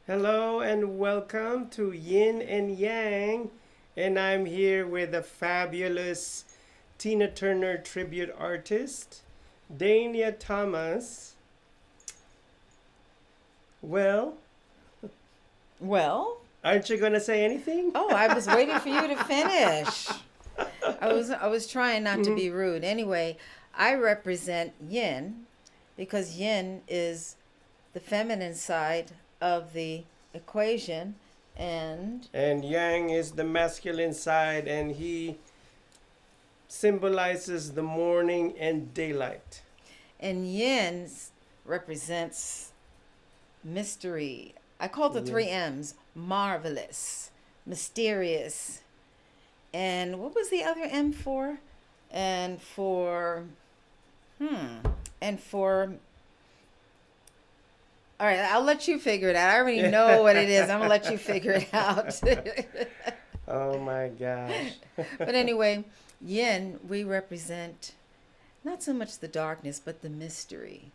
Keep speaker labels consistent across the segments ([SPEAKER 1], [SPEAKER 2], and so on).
[SPEAKER 1] Hello and welcome to Yin and Yang. And I'm here with a fabulous Tina Turner tribute artist, Danya Thomas. Well,
[SPEAKER 2] Well,
[SPEAKER 1] aren't you going to say anything?
[SPEAKER 2] I was waiting for you to finish. I was trying not to be rude. Anyway, I represent yin because yin is the feminine side of the equation and
[SPEAKER 1] And Yang is the masculine side, and he symbolizes the morning and daylight.
[SPEAKER 2] yin represents mystery. I call it the three
[SPEAKER 1] Yes.
[SPEAKER 2] M's: marvelous, mysterious, and what was the other M for? And for and for all right, I'll let you figure it out. I already know what it is. I'm gonna let you figure it out.
[SPEAKER 1] Oh my gosh.
[SPEAKER 2] But anyway, yin, we represent not so much the darkness, but the mystery.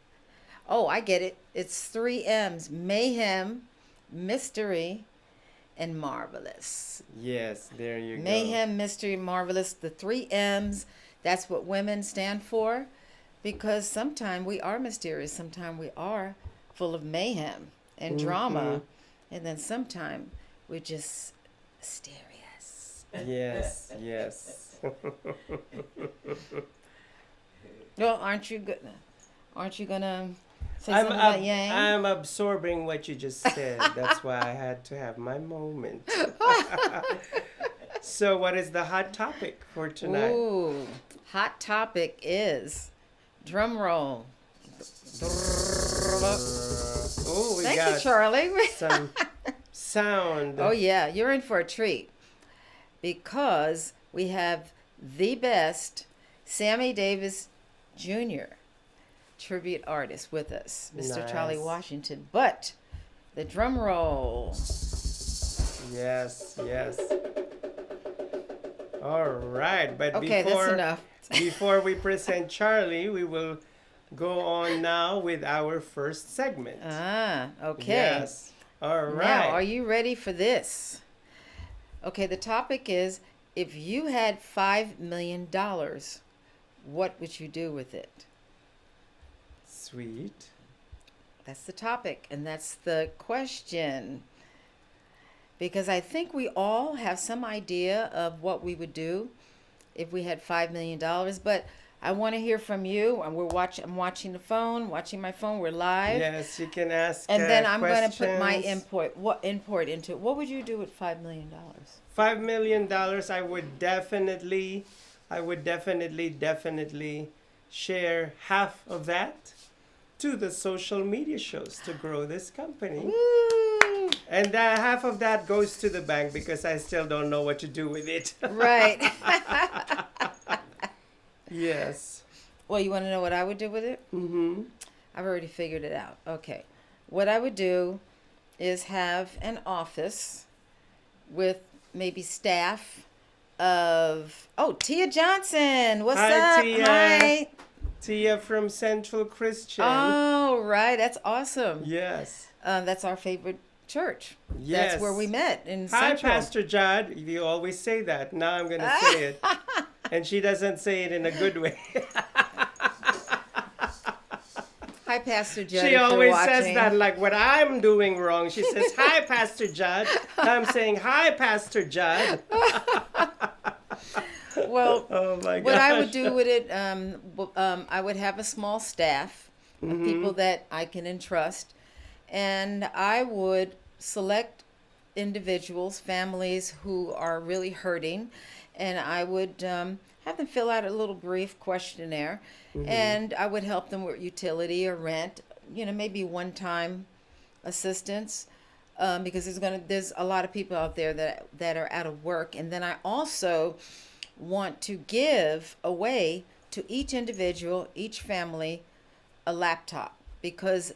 [SPEAKER 2] Oh, I get it. It's three M's: mayhem, mystery, and marvelous.
[SPEAKER 1] Yes, there you go.
[SPEAKER 2] Mayhem, mystery, marvelous. The three M's, that's what women stand for because sometimes we are mysterious, sometimes we are full of mayhem and drama, and then sometimes we're just mysterious.
[SPEAKER 1] Yes, yes.
[SPEAKER 2] Well, aren't you gonna say
[SPEAKER 1] I'm
[SPEAKER 2] something about yang?
[SPEAKER 1] I'm absorbing what you just said. That's why I had to have my moment. So, what is the hot topic for tonight?
[SPEAKER 2] Ooh, hot topic is drum roll.
[SPEAKER 1] Oh, we
[SPEAKER 2] Thank you,
[SPEAKER 1] got
[SPEAKER 2] Charlie.
[SPEAKER 1] some sound.
[SPEAKER 2] Oh yeah, you're in for a treat because we have the best Sammy Davis Jr. tribute artist with us, Mr. Charlie
[SPEAKER 1] Nice.
[SPEAKER 2] Washington. But the drum roll.
[SPEAKER 1] Yes, yes. All right, but
[SPEAKER 2] Okay, that's enough.
[SPEAKER 1] before we present Charlie, we will go on now with our first segment.
[SPEAKER 2] Okay.
[SPEAKER 1] Yes. All right.
[SPEAKER 2] Now, are you ready for this? Okay, the topic is if you had $5 million, what would you do with it?
[SPEAKER 1] Sweet.
[SPEAKER 2] That's the topic, and that's the question. Because I think we all have some idea of what we would do if we had $5 million, but I want to hear from you. And I'm watching my phone. We're live.
[SPEAKER 1] Yes, you can ask
[SPEAKER 2] And then I'm going to put my
[SPEAKER 1] questions.
[SPEAKER 2] input into it. What would you do with $5 million?
[SPEAKER 1] $5 million, I would definitely share half of that to the social media shows to grow this company.
[SPEAKER 2] Woo!
[SPEAKER 1] And half of that goes to the bank because I still don't know what to do with it.
[SPEAKER 2] Right.
[SPEAKER 1] Yes.
[SPEAKER 2] Well, you want to know what I would do with it?
[SPEAKER 1] Mm-hmm.
[SPEAKER 2] I've already figured it out. Okay. What I would do is have an office with maybe staff of, Tia Johnson. What's
[SPEAKER 1] Hi,
[SPEAKER 2] up?
[SPEAKER 1] Tia.
[SPEAKER 2] Hi.
[SPEAKER 1] Tia from Central Christian.
[SPEAKER 2] Oh, right. That's awesome.
[SPEAKER 1] Yes.
[SPEAKER 2] That's our favorite church.
[SPEAKER 1] Yes.
[SPEAKER 2] That's where we met in
[SPEAKER 1] Hi,
[SPEAKER 2] Central.
[SPEAKER 1] Pastor Judd. You always say that. Now I'm going to say it. And she doesn't say it in a good way.
[SPEAKER 2] Hi, Pastor Judd.
[SPEAKER 1] She
[SPEAKER 2] if you're
[SPEAKER 1] always says
[SPEAKER 2] watching.
[SPEAKER 1] that like what I'm doing wrong. She says, "Hi, Pastor Judd." I'm saying, "Hi, Pastor Judd."
[SPEAKER 2] Well,
[SPEAKER 1] Oh my gosh.
[SPEAKER 2] what I would do with it, I would have a small staff of people that I can entrust, and I would select individuals, families who are really hurting, and I would have them fill out a little brief questionnaire, and I would help them with utility or rent, maybe one-time assistance. Because there's a lot of people out there that are out of work, and then I also want to give away to each individual, each family, a laptop because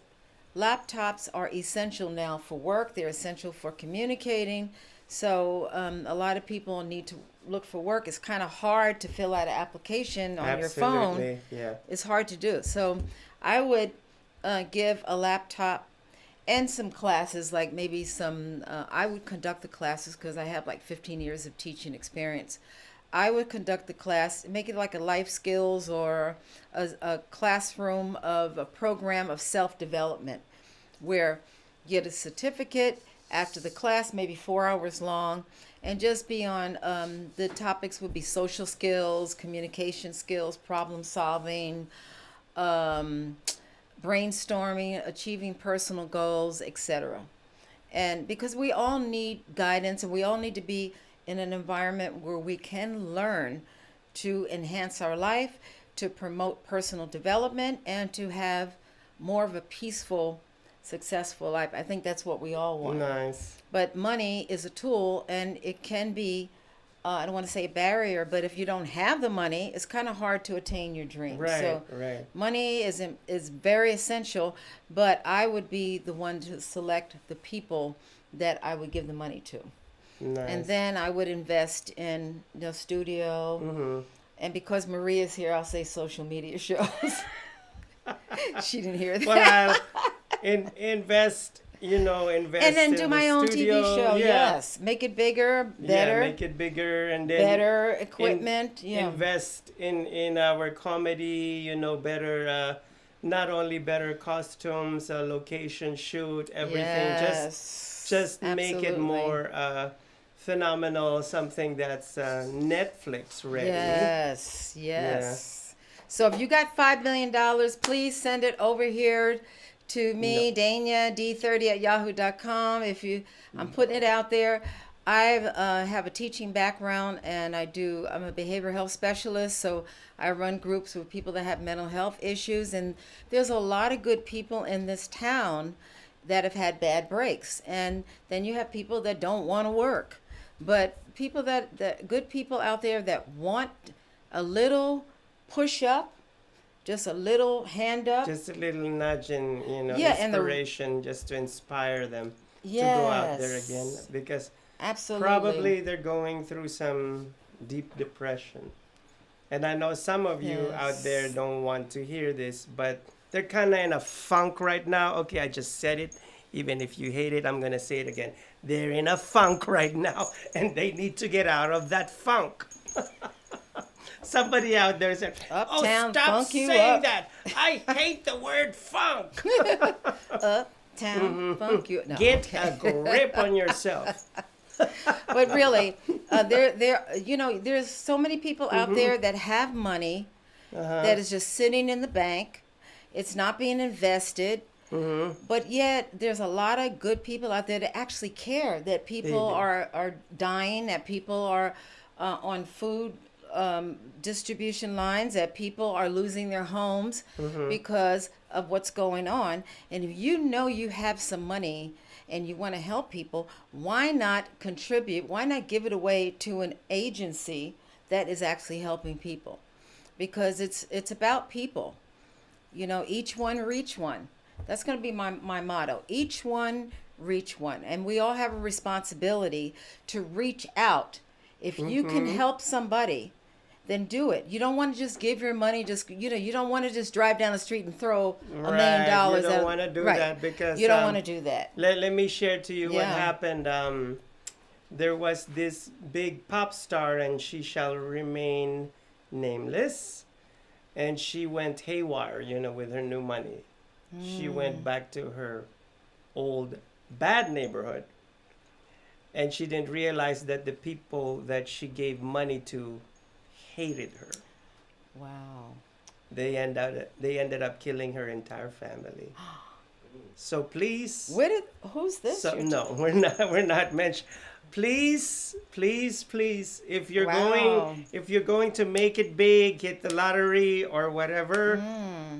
[SPEAKER 2] laptops are essential now for work. They're essential for communicating. So a lot of people need to look for work. It's kind of hard to fill out an application on your phone.
[SPEAKER 1] Absolutely, yeah.
[SPEAKER 2] It's hard to do. So I would give a laptop and some classes, like maybe some, I would conduct the classes because I have like 15 years of teaching experience. I would conduct the class, make it like a life skills or a classroom of a program of self development where you get a certificate after the class, maybe 4 hours long, and just be on the topics would be social skills, communication skills, problem solving, um, brainstorming, achieving personal goals, etc. And because we all need guidance and we all need to be in an environment where we can learn to enhance our life, to promote personal development, and to have more of a peaceful, successful life. I think that's what we all want.
[SPEAKER 1] Nice.
[SPEAKER 2] But money is a tool, and it can be, I don't want to say a barrier, but if you don't have the money, it's kind of hard to attain your dreams.
[SPEAKER 1] Right,
[SPEAKER 2] So
[SPEAKER 1] right.
[SPEAKER 2] money is very essential, but I would be the one to select the people that I would give the money to.
[SPEAKER 1] Nice.
[SPEAKER 2] And then I would invest in the studio. And because Maria's here, I'll say social media shows. She didn't hear that.
[SPEAKER 1] Well, I'll invest, invest
[SPEAKER 2] And then
[SPEAKER 1] in
[SPEAKER 2] do
[SPEAKER 1] the
[SPEAKER 2] my own
[SPEAKER 1] studio.
[SPEAKER 2] TV show.
[SPEAKER 1] Yeah.
[SPEAKER 2] Yes, make it bigger, better,
[SPEAKER 1] Yeah, make it bigger and then
[SPEAKER 2] better equipment. Yeah,
[SPEAKER 1] invest in our comedy, better, not only better costumes, location shoot, everything.
[SPEAKER 2] yes,
[SPEAKER 1] Just make it
[SPEAKER 2] absolutely.
[SPEAKER 1] more phenomenal, something that's Netflix ready.
[SPEAKER 2] Yes, yes. So if you got $5 million, please send it over here to me, Danya, D30 at yahoo.com. I'm putting it out there. I have a teaching background, and I'm a behavioral health specialist, so I run groups with people that have mental health issues, and there's a lot of good people in this town that have had bad breaks. And then you have people that don't want to work. But people that good people out there that want a little push up, just a little hand up.
[SPEAKER 1] Just a little nudge and,
[SPEAKER 2] Yeah, and
[SPEAKER 1] inspiration just to inspire them to go out there again.
[SPEAKER 2] Yes.
[SPEAKER 1] Because
[SPEAKER 2] Absolutely.
[SPEAKER 1] probably they're going through some deep depression. And I know some of you out there
[SPEAKER 2] Yes.
[SPEAKER 1] don't want to hear this, but they're kind of in a funk right now. Okay, I just said it. Even if you hate it, I'm going to say it again. They're in a funk right now, and they need to get out of that funk. Somebody out there said,
[SPEAKER 2] Uptown
[SPEAKER 1] stop
[SPEAKER 2] funk you
[SPEAKER 1] saying
[SPEAKER 2] up."
[SPEAKER 1] that. I hate the word funk.
[SPEAKER 2] Uptown funk you. No,
[SPEAKER 1] Get
[SPEAKER 2] okay.
[SPEAKER 1] a grip on yourself.
[SPEAKER 2] But really, there's so many people out there that have money that is just sitting in the bank. It's not being invested. But yet there's a lot of good people out there that actually care that people
[SPEAKER 1] do.
[SPEAKER 2] are dying, that people are on food distribution lines, that people are losing their homes because of what's going on. And if you know you have some money and you want to help people, why not contribute? Why not give it away to an agency that is actually helping people? Because it's about people. Each one reach one. That's going to be my motto. Each one reach one. And we all have a responsibility to reach out. If you can help somebody, then do it. You don't want to just give your money, you don't want to just drive down the street and throw $1 million.
[SPEAKER 1] You don't want to do that because
[SPEAKER 2] you don't want to do that.
[SPEAKER 1] Let me share to you what
[SPEAKER 2] Yeah.
[SPEAKER 1] happened. There was this big pop star, and she shall remain nameless. And she went haywire, with her new money. She went back to her old bad neighborhood. And she didn't realize that the people that she gave money to hated her.
[SPEAKER 2] Wow.
[SPEAKER 1] They ended up killing her entire family. So please.
[SPEAKER 2] Who's this?
[SPEAKER 1] So,
[SPEAKER 2] you're
[SPEAKER 1] no, we're not mentioning. Please, if you're
[SPEAKER 2] Wow.
[SPEAKER 1] going to make it big, hit the lottery or whatever,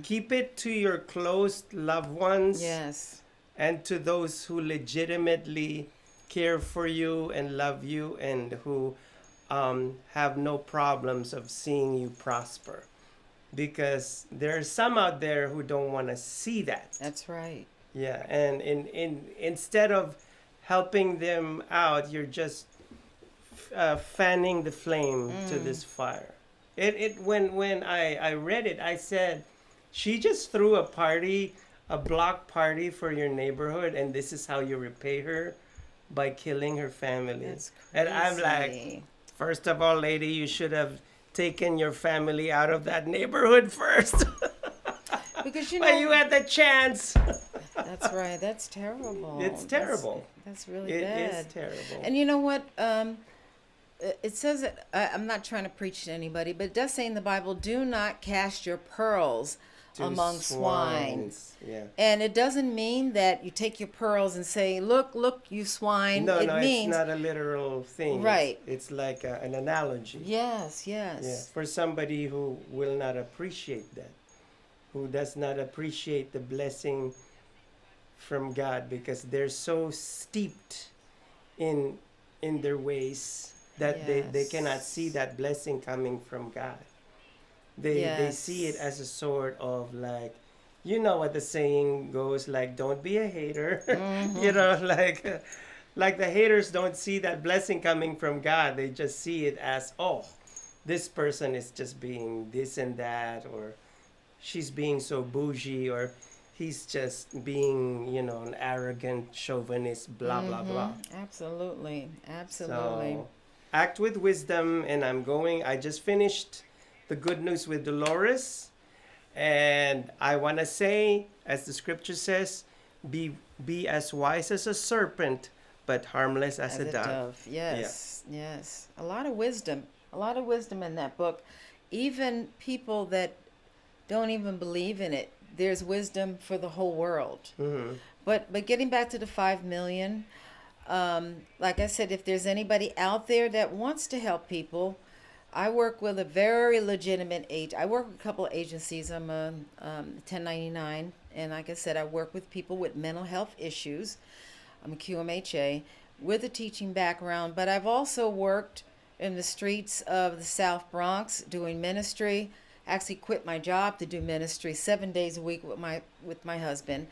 [SPEAKER 1] keep it to your close loved ones
[SPEAKER 2] Yes.
[SPEAKER 1] and to those who legitimately care for you and love you and who have no problems of seeing you prosper. Because there are some out there who don't want to see that.
[SPEAKER 2] That's right.
[SPEAKER 1] Yeah, and instead of helping them out, you're just fanning the flame to this fire. When I read it, I said, she just threw a party a block party for your neighborhood, and this is how you repay her by killing her family.
[SPEAKER 2] That's
[SPEAKER 1] And I'm like,
[SPEAKER 2] crazy.
[SPEAKER 1] first of all, lady, you should have taken your family out of that neighborhood first.
[SPEAKER 2] Because
[SPEAKER 1] But you had the chance.
[SPEAKER 2] that's right. That's terrible.
[SPEAKER 1] It's terrible.
[SPEAKER 2] That's really
[SPEAKER 1] It
[SPEAKER 2] bad.
[SPEAKER 1] is terrible.
[SPEAKER 2] And you know what? It says that I'm not trying to preach to anybody, but it does say in the Bible, "Do not cast your pearls
[SPEAKER 1] To
[SPEAKER 2] among swine."
[SPEAKER 1] swines. Yeah.
[SPEAKER 2] And it doesn't mean that you take your pearls and say, "Look, look, you swine."
[SPEAKER 1] No,
[SPEAKER 2] it
[SPEAKER 1] no,
[SPEAKER 2] means
[SPEAKER 1] it's not a literal thing.
[SPEAKER 2] Right.
[SPEAKER 1] It's like an analogy.
[SPEAKER 2] yes, yes.
[SPEAKER 1] Yeah. For somebody who will not appreciate that, who does not appreciate the blessing from God because they're so steeped in their ways that they cannot
[SPEAKER 2] Yes.
[SPEAKER 1] see that blessing coming from God. They see it as a sort of like, you know what the saying goes, like, don't be a hater. You know, like the haters don't see that blessing coming from God. They just see it as, oh, this person is just being this and that, or she's being so bougie, or he's just being, you know, an arrogant chauvinist, blah, blah, blah.
[SPEAKER 2] Absolutely. Absolutely.
[SPEAKER 1] So act with wisdom. And I just finished the good news with Dolores. And I want to say, as the scripture says, be as wise as a serpent, but harmless as a dove.
[SPEAKER 2] Yes, yes. A lot of wisdom. A lot of wisdom in that book. Even people that don't even believe in it, there's wisdom for the whole world.
[SPEAKER 1] Mm-hmm.
[SPEAKER 2] But getting back to the 5 million, like I said, if there's anybody out there that wants to help people, I work with a very legitimate I work with a couple of agencies. I'm a 1099, and like I said, I work with people with mental health issues. I'm a QMHA with a teaching background, but I've also worked in the streets of the South Bronx doing ministry. Actually quit my job to do ministry 7 days a week with my husband.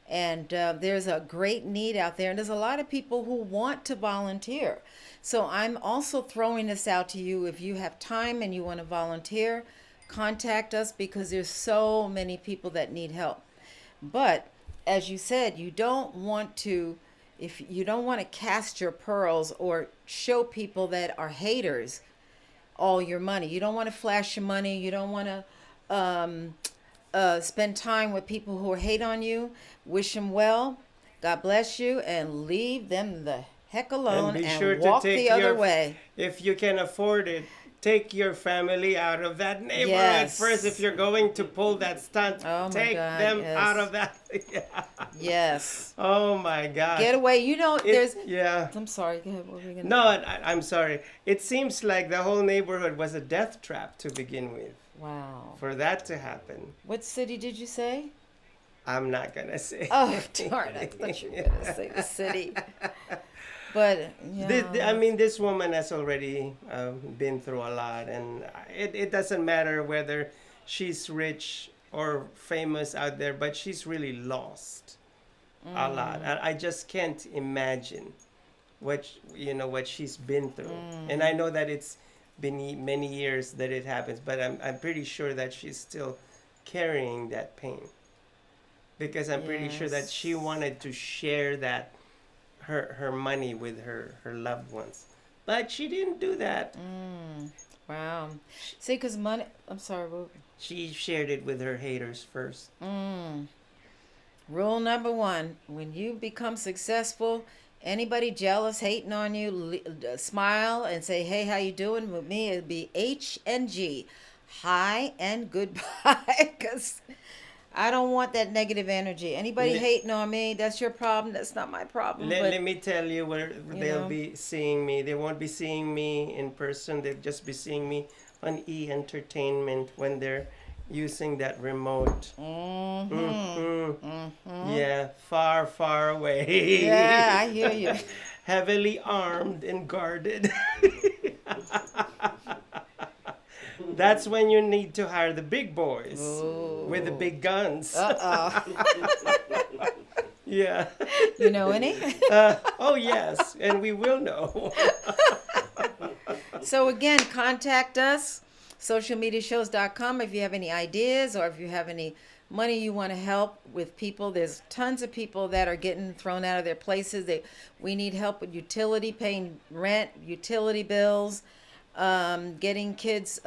[SPEAKER 2] And there's a great need out there, and there's a lot of people who want to volunteer. So I'm also throwing this out to you. If you have time and you want to volunteer, contact us, because there's so many people that need help. But as you said, you don't want to cast your pearls or show people that are haters all your money. You don't want to flash your money. You don't want to spend time with people who hate on you. Wish them well. God bless you, and leave them the heck alone,
[SPEAKER 1] And be
[SPEAKER 2] and
[SPEAKER 1] sure to
[SPEAKER 2] walk
[SPEAKER 1] take
[SPEAKER 2] the other
[SPEAKER 1] your,
[SPEAKER 2] way.
[SPEAKER 1] if you can afford it, take your family out of that neighborhood
[SPEAKER 2] Yes.
[SPEAKER 1] first. If you're going to pull that stunt,
[SPEAKER 2] Oh my
[SPEAKER 1] take
[SPEAKER 2] God,
[SPEAKER 1] them
[SPEAKER 2] yes.
[SPEAKER 1] out of that. Yeah.
[SPEAKER 2] Yes.
[SPEAKER 1] Oh my God.
[SPEAKER 2] Get away. You know, there's.
[SPEAKER 1] Yeah.
[SPEAKER 2] I'm sorry. Go ahead. What were we gonna?
[SPEAKER 1] No, I'm sorry. It seems like the whole neighborhood was a death trap to begin with.
[SPEAKER 2] Wow.
[SPEAKER 1] For that to happen,
[SPEAKER 2] What city did you say?
[SPEAKER 1] I'm not gonna say.
[SPEAKER 2] Oh, darn! I thought you were gonna say the city. But yeah.
[SPEAKER 1] I mean, this woman has already been through a lot, and it doesn't matter whether she's rich or famous out there, but she's really lost a lot. I just can't imagine what she's been through, and I know that it's been many years that it happens, but I'm pretty sure that she's still carrying that pain, because I'm pretty sure that she wanted to share that her money with her loved ones, but she didn't do that.
[SPEAKER 2] Wow. See, because money. I'm sorry.
[SPEAKER 1] She shared it with her haters first.
[SPEAKER 2] Rule number 1: when you become successful, anybody jealous, hating on you, smile and say, "Hey, how you doing?" With me, it'd be HNG, hi and goodbye, because I don't want that negative energy. Anybody hating on me, that's your problem. That's not my problem.
[SPEAKER 1] Let me tell you where they'll
[SPEAKER 2] know.
[SPEAKER 1] be seeing me. They won't be seeing me in person. They'll just be seeing me on E-Entertainment when they're using that remote. Yeah, far, far away.
[SPEAKER 2] Yeah, I hear you.
[SPEAKER 1] Heavily armed and guarded. That's when you need to hire the big boys with the big guns. Yeah.
[SPEAKER 2] You know any?
[SPEAKER 1] Oh, yes, and we will know.
[SPEAKER 2] So again, contact us, socialmediashows.com, if you have any ideas or if you have any money you want to help with people. There's tons of people that are getting thrown out of their places. We need help with utility, paying rent, utility bills, getting kids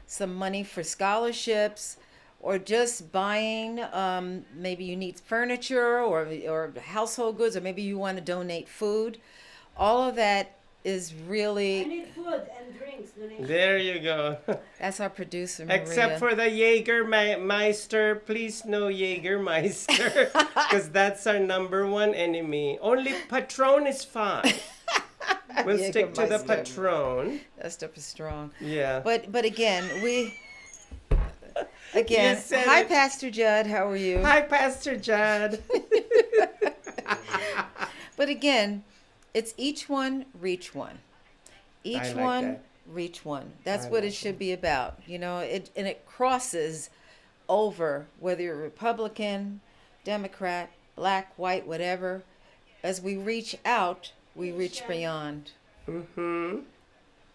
[SPEAKER 2] some money for scholarships, or just buying, maybe you need furniture or household goods, or maybe you want to donate food. All of that is
[SPEAKER 3] I
[SPEAKER 2] really,
[SPEAKER 3] need food and drinks.
[SPEAKER 1] There you go.
[SPEAKER 2] that's our producer, Maria.
[SPEAKER 1] Except for the Jägermeister, please no Jägermeister, because that's our number one enemy. Only Patron is fine. We'll stick to the
[SPEAKER 2] Jägermeister.
[SPEAKER 1] Patron.
[SPEAKER 2] That stuff is strong.
[SPEAKER 1] Yeah.
[SPEAKER 2] But again,
[SPEAKER 1] You said
[SPEAKER 2] hi,
[SPEAKER 1] it.
[SPEAKER 2] Pastor Judd. How are you?
[SPEAKER 1] Hi, Pastor Judd.
[SPEAKER 2] But again, it's each one, reach one. Each
[SPEAKER 1] I like
[SPEAKER 2] one,
[SPEAKER 1] that.
[SPEAKER 2] reach one. That's
[SPEAKER 1] I
[SPEAKER 2] what
[SPEAKER 1] like
[SPEAKER 2] it should be about. It crosses over whether you're Republican, Democrat, black, white, whatever. As we reach out, we reach beyond.
[SPEAKER 1] Mm-hmm.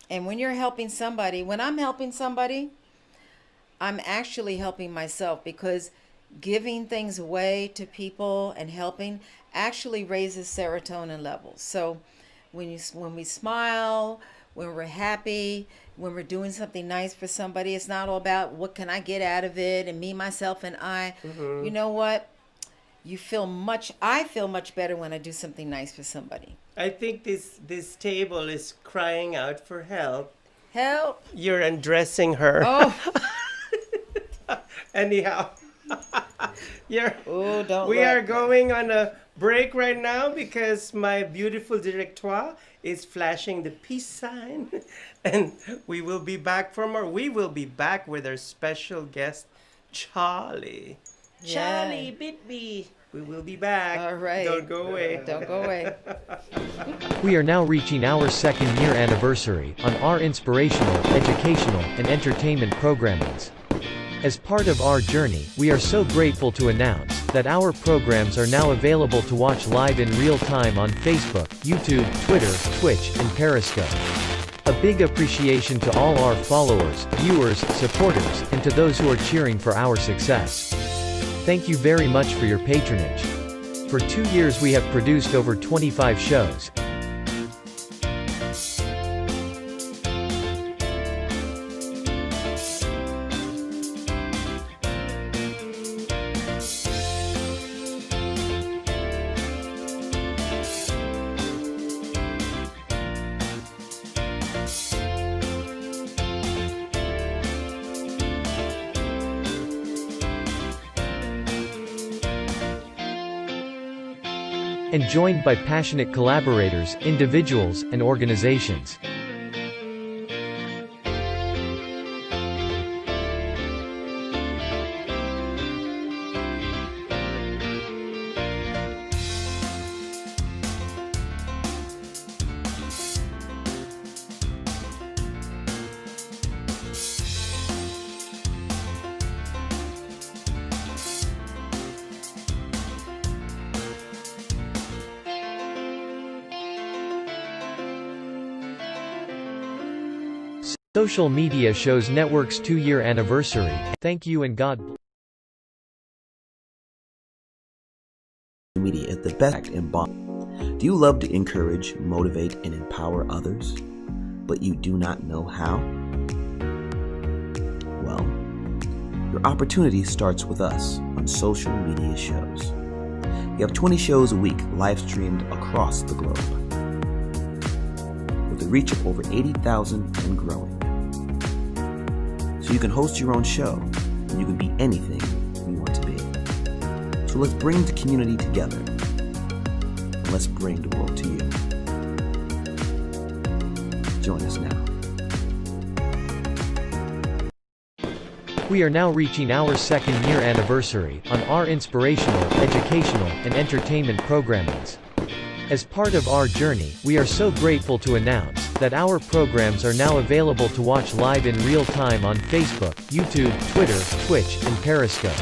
[SPEAKER 2] And when you're helping somebody, when I'm helping somebody, I'm actually helping myself, because giving things away to people and helping actually raises serotonin levels. So when we smile, when we're happy, when we're doing something nice for somebody, it's not all about what can I get out of it and me, myself, and I.
[SPEAKER 1] Mm-hmm.
[SPEAKER 2] You know what? I feel much better when I do something nice for somebody.
[SPEAKER 1] I think this table is crying out for help.
[SPEAKER 2] Help!
[SPEAKER 1] You're undressing her.
[SPEAKER 2] Oh,
[SPEAKER 1] Anyhow,
[SPEAKER 2] don't
[SPEAKER 1] we
[SPEAKER 2] look.
[SPEAKER 1] are going on a break right now because my beautiful directoire is flashing the peace sign, and we will be back with our special guest, Charlie.
[SPEAKER 2] Yeah.
[SPEAKER 1] Charlie Bitby. We will be back.
[SPEAKER 2] All right.
[SPEAKER 1] Don't go away.
[SPEAKER 2] Don't go away.
[SPEAKER 4] We are now reaching our second year anniversary on our inspirational, educational, and entertainment programmings. As part of our journey, we are so grateful to announce that our programs are now available to watch live in real time on Facebook, YouTube, Twitter, Twitch, and Periscope. A big appreciation to all our followers, viewers, supporters, and to those who are cheering for our success. Thank you very much for your patronage. For 2 years we have produced over 25 shows. And joined by passionate collaborators, individuals, and organizations. Social media shows network's 2-year anniversary. Thank you and God bless.
[SPEAKER 5] Media is the best in bond. Do you love to encourage, motivate, and empower others, but you do not know how? Well, your opportunity starts with us on social media shows. We have 20 shows a week live streamed across the globe, with a reach of over 80,000 and growing. So you can host your own show, and you can be anything you want to be. So let's bring the community together, and let's bring the world to you. Join us now.
[SPEAKER 4] We are now reaching our second year anniversary on our inspirational, educational, and entertainment programmings. As part of our journey, we are so grateful to announce that our programs are now available to watch live in real time on Facebook, YouTube, Twitter, Twitch, and Periscope.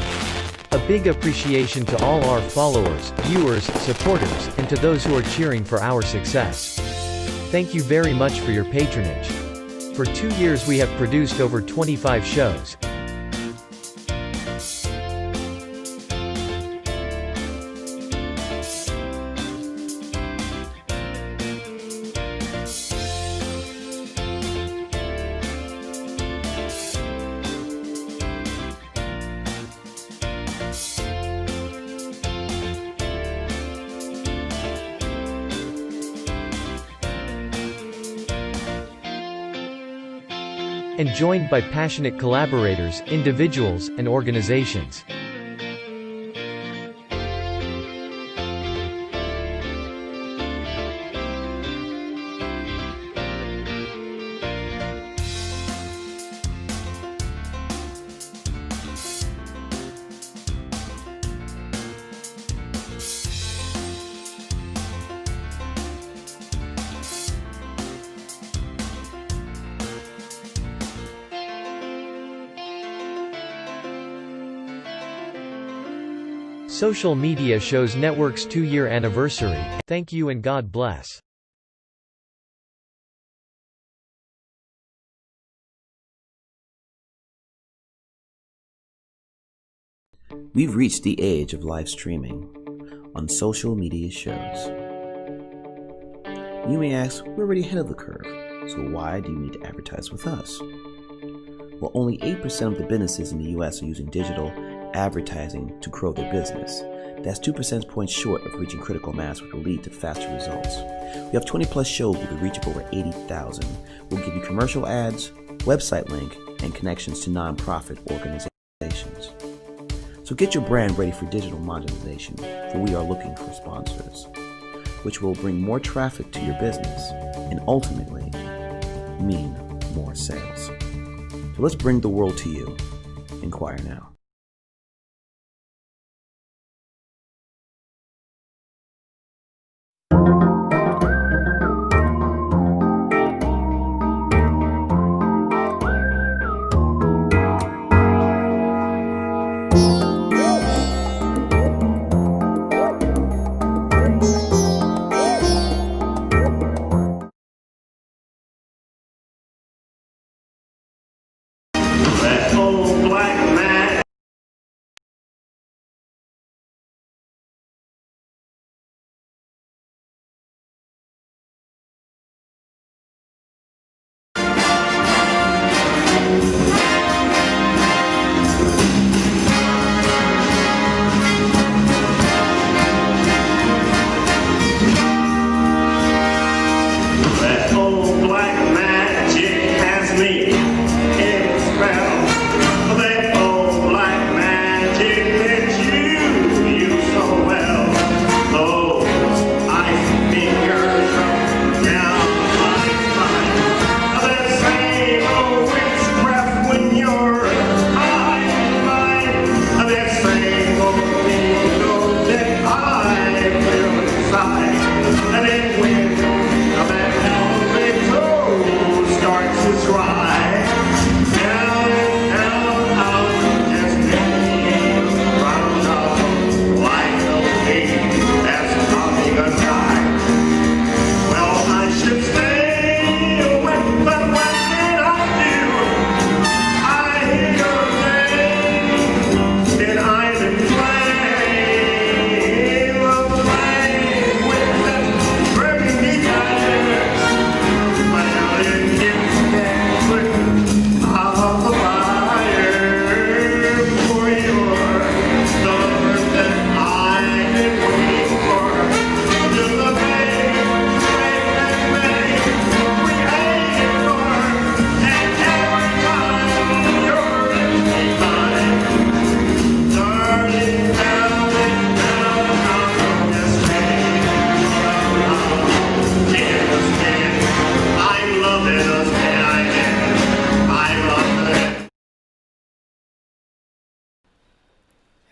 [SPEAKER 4] A big appreciation to all our followers, viewers, supporters, and to those who are cheering for our success. Thank you very much for your patronage. For 2 years we have produced over 25 shows. and joined by passionate collaborators, individuals, and organizations. Social media shows network's 2-year anniversary. Thank you and God bless.
[SPEAKER 5] We've reached the age of live streaming on social media shows. You may ask, we're already ahead of the curve, so why do you need to advertise with us? Well, only 8% of the businesses in the US are using digital advertising to grow their business. That's 2 percentage points short of reaching critical mass, which will lead to faster results. We have 20 plus shows with a reach of over 80,000. We'll give you commercial ads, website link, and connections to nonprofit organizations. So get your brand ready for digital monetization, for we are looking for sponsors, which will bring more traffic to your business and ultimately mean more sales. So let's bring the world to you. Inquire now.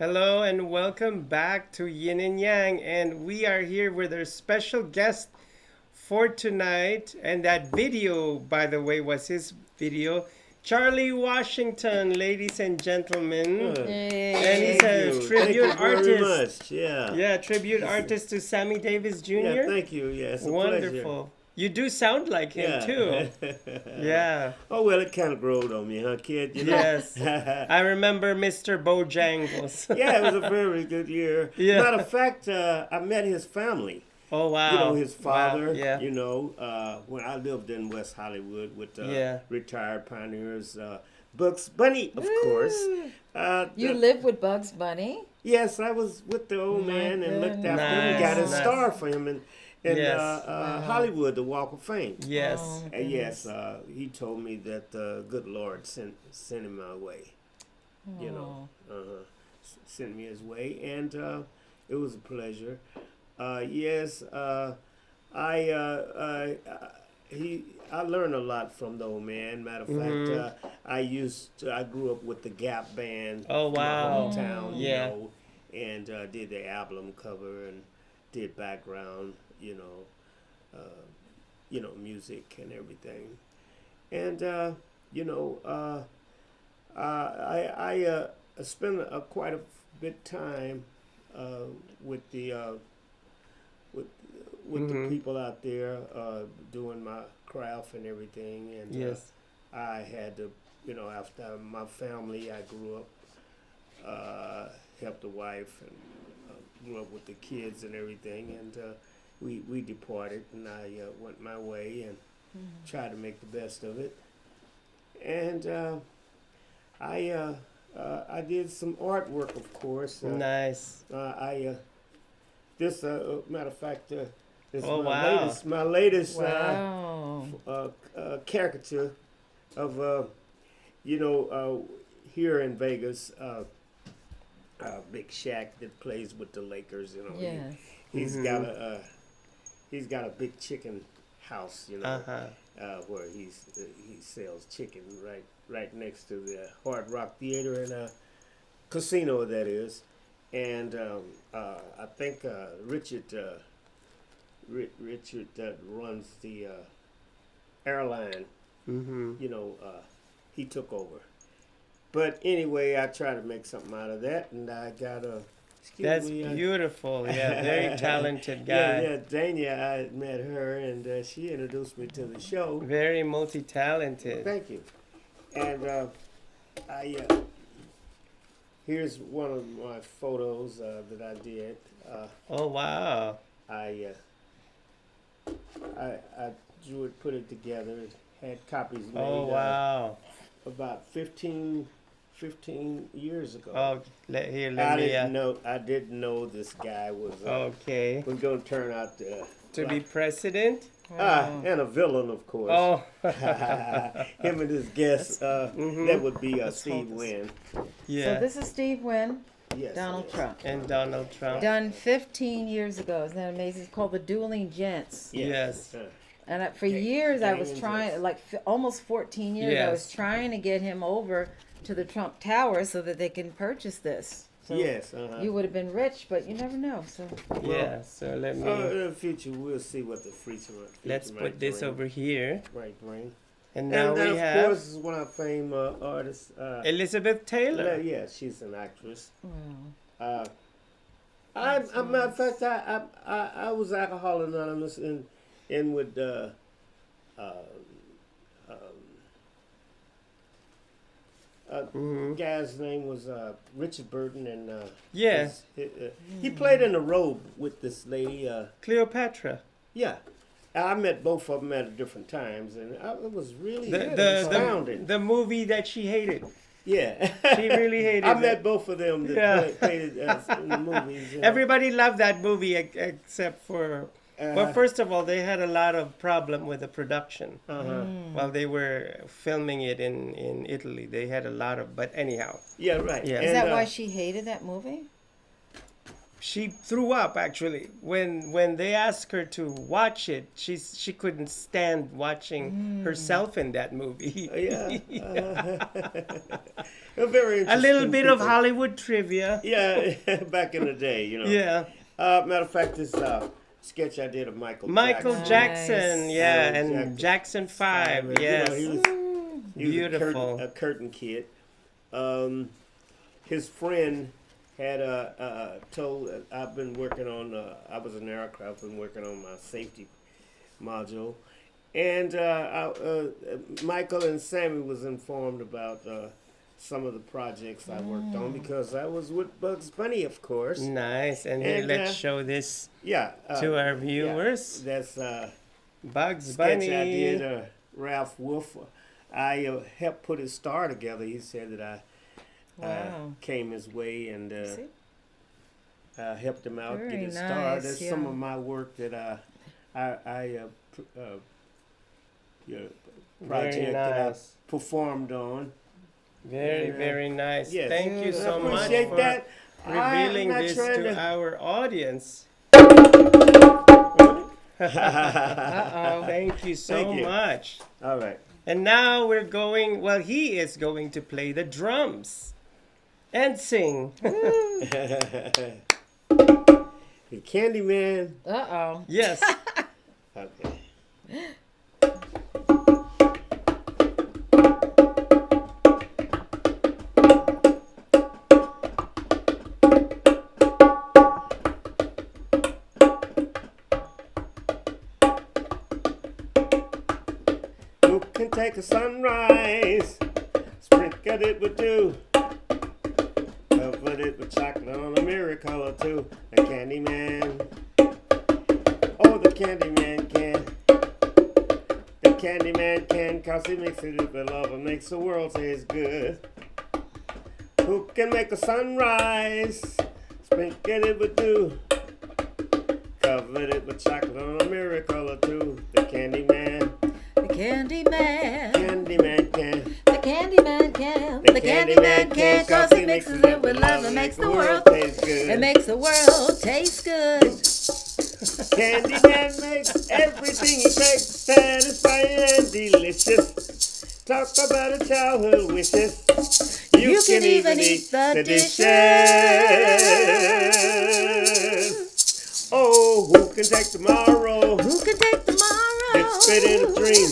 [SPEAKER 1] Hello and welcome back to Yin and Yang, and we are here with our special guest for tonight. And that video, by the way, was his video, Charlie Washington, ladies and gentlemen. And he's a tribute artist.
[SPEAKER 3] Yeah,
[SPEAKER 1] tribute artist to Sammy Davis Jr.
[SPEAKER 3] Yeah, thank you. Yeah, it's a
[SPEAKER 1] Wonderful.
[SPEAKER 3] pleasure.
[SPEAKER 1] You do sound like him too. Yeah.
[SPEAKER 3] Oh well, it kind of growed on me, huh, kid? You know?
[SPEAKER 1] Yes. I remember Mr. Bojangles.
[SPEAKER 3] Yeah, it was a very good year.
[SPEAKER 1] Yeah.
[SPEAKER 3] Matter of fact, I met his family.
[SPEAKER 1] Oh wow.
[SPEAKER 3] You know, his father.
[SPEAKER 1] Wow. Yeah.
[SPEAKER 3] You know, when I lived in West Hollywood with retired pioneers, Bugs Bunny, of course.
[SPEAKER 2] You lived with Bugs Bunny?
[SPEAKER 3] Yes, I was with the old man and looked after him. Got a star for him, in
[SPEAKER 1] Yes.
[SPEAKER 3] Hollywood, the Walk of Fame.
[SPEAKER 1] Yes.
[SPEAKER 2] Oh,
[SPEAKER 3] And yes,
[SPEAKER 2] goodness.
[SPEAKER 3] he told me that the good Lord sent him my way. You know, sent me his way, and it was a pleasure. Yes, I learned a lot from the old man. Matter of fact, I grew up with the Gap band.
[SPEAKER 1] Oh, wow.
[SPEAKER 3] In my hometown,
[SPEAKER 1] Yeah.
[SPEAKER 3] you know, and did the album cover and did background, music and everything, and I spent quite a bit time with the the people out there doing my craft and everything, and
[SPEAKER 1] Yes.
[SPEAKER 3] I had to, after my family, I grew up, helped the wife, and grew up with the kids and everything, and we departed, and I went my way and tried to make the best of it, and I did some artwork, of course.
[SPEAKER 1] Nice.
[SPEAKER 3] This matter of fact, this
[SPEAKER 1] Oh,
[SPEAKER 3] my
[SPEAKER 1] wow.
[SPEAKER 3] latest
[SPEAKER 2] Wow.
[SPEAKER 3] caricature of here in Vegas, Big Shaq that plays with the Lakers.
[SPEAKER 2] Yes.
[SPEAKER 3] He's got a big chicken house, where he sells chicken right next to the Hard Rock Theater and casino, that is. And I think Richard that runs the airline, he took over. But anyway, I tried to make something out of that, and I got a.
[SPEAKER 1] That's beautiful. Yeah, very talented guy.
[SPEAKER 3] Yeah, Danya, I met her, and she introduced me to the show.
[SPEAKER 1] Very multi-talented.
[SPEAKER 3] Thank you. And here's one of my photos that I did.
[SPEAKER 1] Oh, wow.
[SPEAKER 3] I drew it, put it together, had copies made.
[SPEAKER 1] Oh, wow.
[SPEAKER 3] About 15 years ago.
[SPEAKER 1] Oh, let me.
[SPEAKER 3] I didn't know this guy was
[SPEAKER 1] Okay.
[SPEAKER 3] was going to turn out
[SPEAKER 1] To be president?
[SPEAKER 3] and a villain, of course.
[SPEAKER 1] Oh.
[SPEAKER 3] Him and his guest, that would be Steve Wynn.
[SPEAKER 1] Yeah.
[SPEAKER 2] So this is Steve Wynn,
[SPEAKER 3] Yes,
[SPEAKER 2] Donald
[SPEAKER 3] yes.
[SPEAKER 2] Trump.
[SPEAKER 1] And Donald Trump.
[SPEAKER 2] Done 15 years ago. Isn't that amazing? It's called The Dueling Gents.
[SPEAKER 1] Yes.
[SPEAKER 2] And for years I was
[SPEAKER 3] Gang
[SPEAKER 2] trying,
[SPEAKER 3] Gents.
[SPEAKER 2] like almost 14 years, I was
[SPEAKER 1] Yes.
[SPEAKER 2] trying to get him over to the Trump Tower so that they can purchase this. So
[SPEAKER 3] Yes.
[SPEAKER 2] you would have been rich, but you never know. So
[SPEAKER 1] Yeah, so let me.
[SPEAKER 3] In the future, we'll see what the future
[SPEAKER 1] Let's
[SPEAKER 3] might
[SPEAKER 1] put this
[SPEAKER 3] bring.
[SPEAKER 1] over here.
[SPEAKER 3] Right, bring.
[SPEAKER 1] And now
[SPEAKER 3] And then,
[SPEAKER 1] we
[SPEAKER 3] of
[SPEAKER 1] have
[SPEAKER 3] course, is one of our famous artists.
[SPEAKER 1] Elizabeth Taylor.
[SPEAKER 3] Yeah, she's an actress.
[SPEAKER 2] wow.
[SPEAKER 3] Matter of fact, I was Alcohol Anonymous in with guy's name was Richard Burton, and
[SPEAKER 1] Yeah.
[SPEAKER 3] he played in a robe with this lady.
[SPEAKER 1] Cleopatra.
[SPEAKER 3] Yeah, I met both of them at different times, and it was really
[SPEAKER 1] The,
[SPEAKER 3] astounding.
[SPEAKER 1] the movie that she hated.
[SPEAKER 3] Yeah,
[SPEAKER 1] She really hated
[SPEAKER 3] I
[SPEAKER 1] it.
[SPEAKER 3] met both of them that
[SPEAKER 1] Yeah.
[SPEAKER 3] played in the movies.
[SPEAKER 1] Everybody loved that movie except for. Well, first of all, they had a lot of problem with the production while they were filming it in Italy. They had a lot of, but anyhow,
[SPEAKER 3] Yeah, right.
[SPEAKER 1] Yeah.
[SPEAKER 2] Is
[SPEAKER 3] And,
[SPEAKER 2] that why she hated that movie?
[SPEAKER 1] she threw up actually when they asked her to watch it. She couldn't stand watching herself in that movie.
[SPEAKER 3] Yeah. Very
[SPEAKER 1] A little
[SPEAKER 3] interesting
[SPEAKER 1] bit of
[SPEAKER 3] people.
[SPEAKER 1] Hollywood trivia.
[SPEAKER 3] Yeah, back in the day,
[SPEAKER 1] Yeah.
[SPEAKER 3] Matter of fact, this sketch I did of Michael
[SPEAKER 1] Michael Jackson,
[SPEAKER 2] Nice.
[SPEAKER 1] yeah,
[SPEAKER 3] Michael
[SPEAKER 1] and Jackson 5, yes.
[SPEAKER 3] he was
[SPEAKER 1] Beautiful.
[SPEAKER 3] a curtain kid. His friend had told. I've been working on. I was an aircraft. Been working on my safety module, and Michael and Sammy was informed about some of the projects I worked on because I was with Bugs Bunny, of course.
[SPEAKER 1] Nice, and here
[SPEAKER 3] And,
[SPEAKER 1] let's show this
[SPEAKER 3] Yeah.
[SPEAKER 1] to our
[SPEAKER 3] yeah,
[SPEAKER 1] viewers.
[SPEAKER 3] that's
[SPEAKER 1] Bugs
[SPEAKER 3] sketch
[SPEAKER 1] Bunny.
[SPEAKER 3] I did. Ralph Wolf. I helped put his star together. He said that I
[SPEAKER 2] Wow.
[SPEAKER 3] came his way and
[SPEAKER 2] See?
[SPEAKER 3] helped him out
[SPEAKER 2] Very
[SPEAKER 3] get his star.
[SPEAKER 2] nice,
[SPEAKER 3] That's
[SPEAKER 2] yeah.
[SPEAKER 3] some of my work that your
[SPEAKER 1] Very
[SPEAKER 3] project that I
[SPEAKER 1] nice.
[SPEAKER 3] performed on.
[SPEAKER 1] Very,
[SPEAKER 3] And,
[SPEAKER 1] very nice.
[SPEAKER 3] yes.
[SPEAKER 1] Thank you so
[SPEAKER 3] I
[SPEAKER 1] much
[SPEAKER 3] appreciate
[SPEAKER 1] for
[SPEAKER 3] that.
[SPEAKER 1] revealing
[SPEAKER 3] I'm not
[SPEAKER 1] this
[SPEAKER 3] trying
[SPEAKER 1] to our audience.
[SPEAKER 2] Uh-oh.
[SPEAKER 1] Thank you so
[SPEAKER 3] Thank you.
[SPEAKER 1] much.
[SPEAKER 3] All right.
[SPEAKER 1] And now we're going, well, he is going to play the drums and sing.
[SPEAKER 3] The Candyman.
[SPEAKER 2] Uh-oh.
[SPEAKER 1] Yes.
[SPEAKER 3] Okay. Who can take a sunrise, sprinkle it with dew, covered it with chocolate on a miracle or two? The Candyman. Oh, the Candyman can. The Candyman can, cause he makes it with love and makes the world taste good. Who can make a sunrise, sprinkle it with dew, covered it with chocolate on a miracle or two? The Candyman.
[SPEAKER 2] The Candyman.
[SPEAKER 3] Candyman can.
[SPEAKER 2] The Candyman can. The Candyman can. Cause he mixes it with love and makes the world
[SPEAKER 3] taste good.
[SPEAKER 2] It makes the world taste good.
[SPEAKER 3] Candyman makes everything he takes satisfying and delicious. Talk about a childhood wishes.
[SPEAKER 2] You can even eat the dishes.
[SPEAKER 3] Oh, who can take tomorrow?
[SPEAKER 2] Who can take tomorrow?
[SPEAKER 3] It's fit in a dream.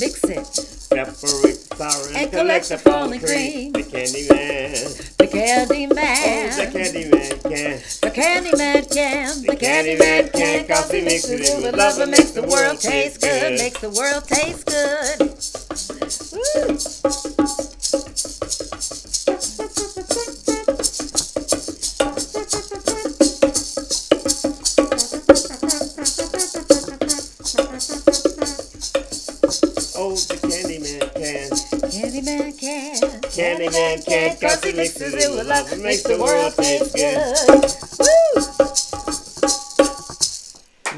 [SPEAKER 2] Mix it.
[SPEAKER 3] Separate sour
[SPEAKER 2] And collect the falling cream.
[SPEAKER 3] The Candyman.
[SPEAKER 2] The Candyman.
[SPEAKER 3] Oh, the Candyman can.
[SPEAKER 2] The Candyman can. The Candyman can. Cause he mixes it with love and makes the world taste good. Makes the world taste good. Woo.
[SPEAKER 3] Oh, the Candyman can.
[SPEAKER 2] Candyman can.
[SPEAKER 3] Candyman can. Cause he mixes it with love and makes the world taste good.
[SPEAKER 2] Woo!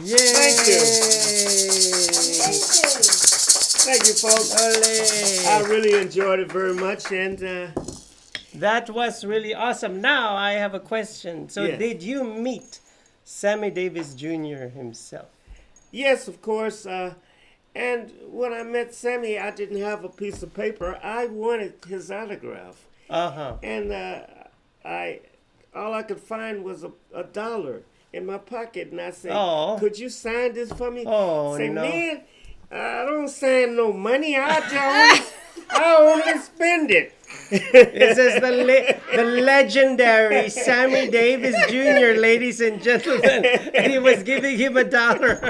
[SPEAKER 1] Yay!
[SPEAKER 3] Thank you. Thank you, folks. I
[SPEAKER 1] Ole.
[SPEAKER 3] really enjoyed it very much, and
[SPEAKER 1] That was really awesome. Now I have a question. So
[SPEAKER 3] Yes.
[SPEAKER 1] did you meet Sammy Davis Jr. himself?
[SPEAKER 3] yes, of course. And when I met Sammy, I didn't have a piece of paper. I wanted his autograph,
[SPEAKER 1] Uh-huh.
[SPEAKER 3] and all I could find was a dollar in my pocket, and I said,
[SPEAKER 1] Oh.
[SPEAKER 3] "Could you sign this for me?"
[SPEAKER 1] Oh,
[SPEAKER 3] Say,
[SPEAKER 1] no.
[SPEAKER 3] man, I don't sign no money. I only spend it.
[SPEAKER 1] This is the legendary Sammy Davis Jr., ladies and gentlemen. And he was giving him $1.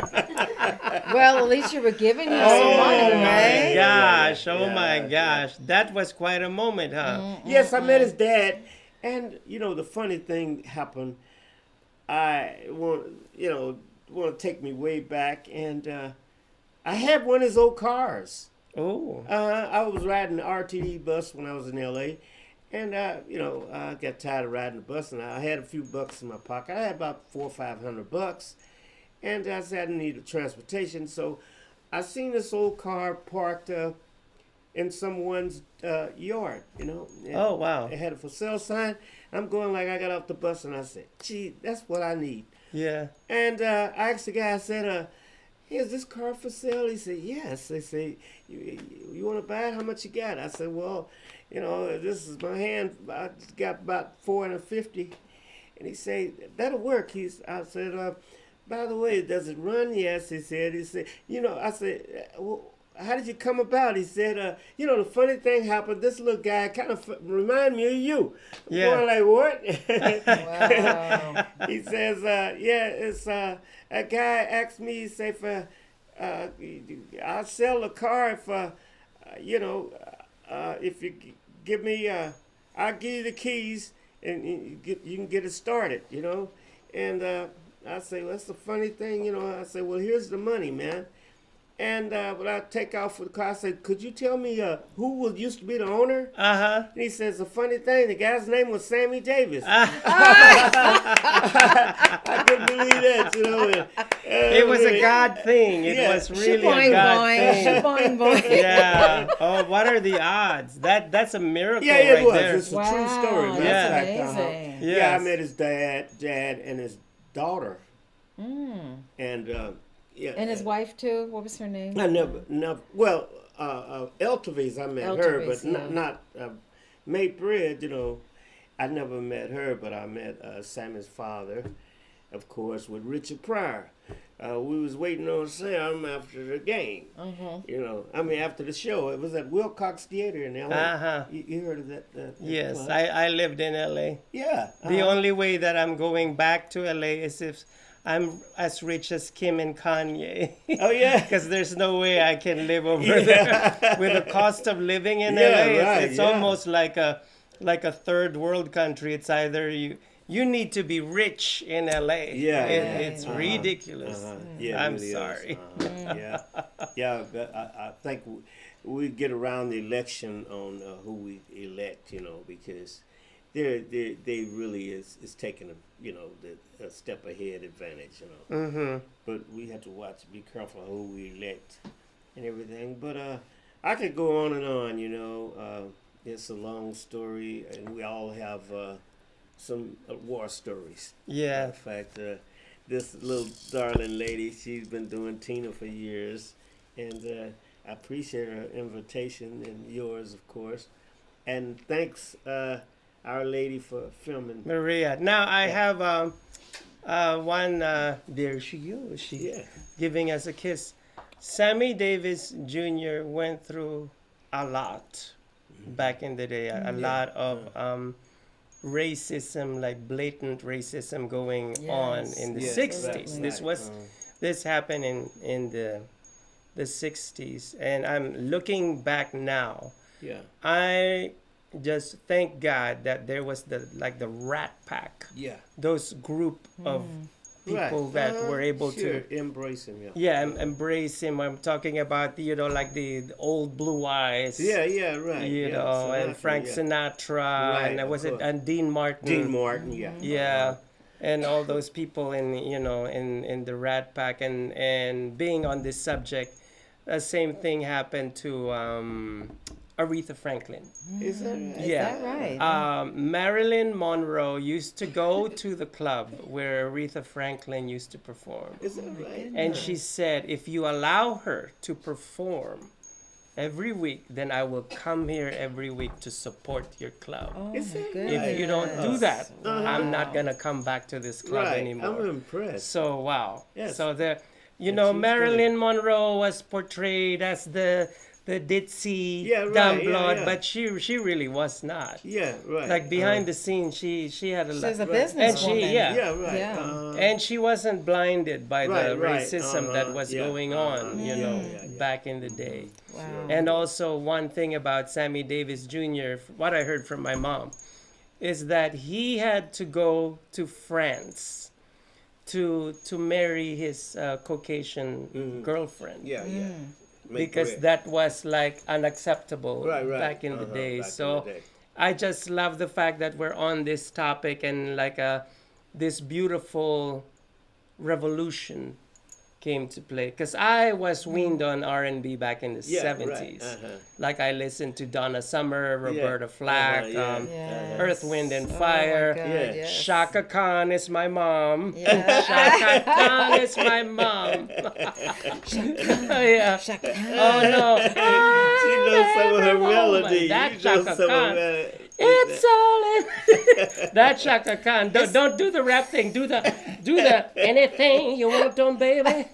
[SPEAKER 2] Well, at least you were giving him some
[SPEAKER 1] Oh
[SPEAKER 2] money,
[SPEAKER 1] my
[SPEAKER 2] right?
[SPEAKER 1] gosh. Oh
[SPEAKER 3] Yeah,
[SPEAKER 1] my
[SPEAKER 3] yeah.
[SPEAKER 1] gosh. That was quite a moment, huh?
[SPEAKER 3] Yes, I met his dad, and the funny thing happened. I want to take me way back, and I had one of his old cars.
[SPEAKER 1] Oh.
[SPEAKER 3] I was riding the RTD bus when I was in LA, and I got tired of riding the bus, and I had a few bucks in my pocket. I had about $400 or $500, and I said I needed transportation, so I seen this old car parked in someone's yard. And
[SPEAKER 1] Oh, wow.
[SPEAKER 3] it had a for sale sign. I'm going like I got off the bus, and I said, "Gee, that's what I need."
[SPEAKER 1] Yeah.
[SPEAKER 3] And I asked the guy, I said, "Is this car for sale?" He said, "Yes." They say, you want to buy it? How much you got? I said, "Well, this is my hand. I got about $450." And he said, "That'll work." I said, "By the way, does it run?" "Yes," he said. I said, "Well, how did you come about?" He said, the funny thing happened. This little guy kind of remind me of you." I'm
[SPEAKER 1] Yeah.
[SPEAKER 3] going like, "What?"
[SPEAKER 2] Wow.
[SPEAKER 3] He says, it's a guy asked me, he say, I'll sell the car if you give me, I'll give you the keys and you can get it started, And I say, well, that's the funny thing, I say, well, here's the money, man. And when I take off for the car, I said, "Could you tell me who used to be the owner?"
[SPEAKER 1] Uh-huh.
[SPEAKER 3] And he says, "The funny thing, the guy's name was Sammy Davis." I couldn't believe that, you know.
[SPEAKER 1] It was a God thing. It
[SPEAKER 3] Yeah.
[SPEAKER 1] was really
[SPEAKER 2] Boing,
[SPEAKER 1] a God
[SPEAKER 2] boing.
[SPEAKER 1] thing.
[SPEAKER 2] Boing, boing.
[SPEAKER 1] Yeah. Oh, what are the odds? That's a miracle
[SPEAKER 3] Yeah, it
[SPEAKER 1] right
[SPEAKER 3] was.
[SPEAKER 1] there.
[SPEAKER 3] It's a true story.
[SPEAKER 2] Wow,
[SPEAKER 3] Matter
[SPEAKER 1] that's
[SPEAKER 3] of fact,
[SPEAKER 2] amazing.
[SPEAKER 1] Yes.
[SPEAKER 3] Yeah, I met his dad, and his daughter, and yeah,
[SPEAKER 2] And his wife too. What was her name?
[SPEAKER 3] I never. Well, Eltavis, I met her, but
[SPEAKER 2] Eltavis, yeah.
[SPEAKER 3] not May Bread. You know, I never met her, but I met Sammy's father, of course, with Richard Pryor. We was waiting on Sam after the game. You know, I mean after the show. It was at Wilcox Theater in L.A.
[SPEAKER 1] Uh-huh.
[SPEAKER 3] You heard of that?
[SPEAKER 1] Yes,
[SPEAKER 3] club?
[SPEAKER 1] I lived in LA.
[SPEAKER 3] Yeah.
[SPEAKER 1] The only way that I'm going back to LA is if I'm as rich as Kim and Kanye.
[SPEAKER 3] Oh yeah.
[SPEAKER 1] Because there's no way I can live over there. With the cost of living in
[SPEAKER 3] Yeah,
[SPEAKER 1] LA,
[SPEAKER 3] right,
[SPEAKER 1] it's
[SPEAKER 3] yeah.
[SPEAKER 1] almost like a third world country. It's either you need to be rich in LA.
[SPEAKER 3] Yeah,
[SPEAKER 1] It's ridiculous.
[SPEAKER 3] Yeah, it
[SPEAKER 1] I'm
[SPEAKER 3] really is.
[SPEAKER 1] sorry.
[SPEAKER 3] Yeah. But I think we get around the election on who we elect, you know, because they really is taking a step ahead advantage, you know. But we have to be careful who we elect and everything. But I could go on and on, you know. It's a long story, and we all have some war stories.
[SPEAKER 1] Yeah.
[SPEAKER 3] In fact, this little darling lady, she's been doing Tina for years, and I appreciate her invitation and yours, of course. And thanks, Our Lady, for filming.
[SPEAKER 1] Maria. Now I have one. There she goes. She giving us a kiss. Sammy Davis Jr. went through a lot back in the day. A lot of racism, like blatant racism, going on in the '60s.
[SPEAKER 3] Right.
[SPEAKER 1] This happened in the '60s, and I'm looking back now.
[SPEAKER 3] Yeah.
[SPEAKER 1] I just thank God that there was the Rat Pack.
[SPEAKER 3] Yeah.
[SPEAKER 1] Those group of people that were able to
[SPEAKER 3] embrace him.
[SPEAKER 1] embrace him. I'm talking about the old Blue Eyes.
[SPEAKER 3] Right.
[SPEAKER 1] Sinatra, and Frank Sinatra,
[SPEAKER 3] Right,
[SPEAKER 1] and Dean Martin.
[SPEAKER 3] Dean Martin,
[SPEAKER 1] Yeah. And all those people in the Rat Pack, and being on this subject, the same thing happened to Aretha Franklin.
[SPEAKER 3] Is that right?
[SPEAKER 2] Is that right?
[SPEAKER 1] Marilyn Monroe used to go to the club where Aretha Franklin used to perform.
[SPEAKER 3] Is that right?
[SPEAKER 1] And she said, if you allow her to perform every week, then I will come here every week to support your club.
[SPEAKER 2] Oh,
[SPEAKER 3] Is that
[SPEAKER 2] my
[SPEAKER 1] If you don't do that, I'm not going to come back to this club
[SPEAKER 3] Right.
[SPEAKER 1] anymore.
[SPEAKER 3] I'm impressed.
[SPEAKER 1] So, wow.
[SPEAKER 3] Yes.
[SPEAKER 1] So,
[SPEAKER 3] she's
[SPEAKER 1] Marilyn Monroe was portrayed as the ditzy, dumb blood, but she really was not.
[SPEAKER 3] Yeah, right.
[SPEAKER 1] Like behind the scenes, she had a lot.
[SPEAKER 2] She's a
[SPEAKER 1] And
[SPEAKER 2] businesswoman.
[SPEAKER 3] Right.
[SPEAKER 2] Yeah.
[SPEAKER 1] And she wasn't blinded by the
[SPEAKER 3] Right.
[SPEAKER 1] racism that was going on, back in the day.
[SPEAKER 2] Wow.
[SPEAKER 1] And also one thing about Sammy Davis Jr., what I heard from my mom, is that he had to go to France to marry his Caucasian girlfriend.
[SPEAKER 3] Yeah.
[SPEAKER 1] Because that was like unacceptable
[SPEAKER 3] Right.
[SPEAKER 1] back in the day.
[SPEAKER 3] Back in
[SPEAKER 1] So
[SPEAKER 3] the day.
[SPEAKER 1] I just love the fact that we're on this topic, and this beautiful revolution came to play. Because I was weaned on R&B back in the 70s.
[SPEAKER 3] Right.
[SPEAKER 1] Like I listened to Donna Summer, Roberta Flack,
[SPEAKER 2] Yes.
[SPEAKER 1] Earth, Wind and
[SPEAKER 2] Oh, my
[SPEAKER 1] Fire.
[SPEAKER 2] God,
[SPEAKER 3] Yeah.
[SPEAKER 2] yes.
[SPEAKER 1] Shaka Khan is my mom.
[SPEAKER 2] Yeah.
[SPEAKER 1] Shaka Khan is my mom. Yeah.
[SPEAKER 2] Shaka.
[SPEAKER 1] Oh no.
[SPEAKER 3] She knows some of her melody.
[SPEAKER 1] That
[SPEAKER 3] You know
[SPEAKER 1] Shaka
[SPEAKER 3] some of
[SPEAKER 1] Khan.
[SPEAKER 3] her-
[SPEAKER 1] It's all in. That Shaka Khan. Don't do the rap thing. Do the anything you want on, baby.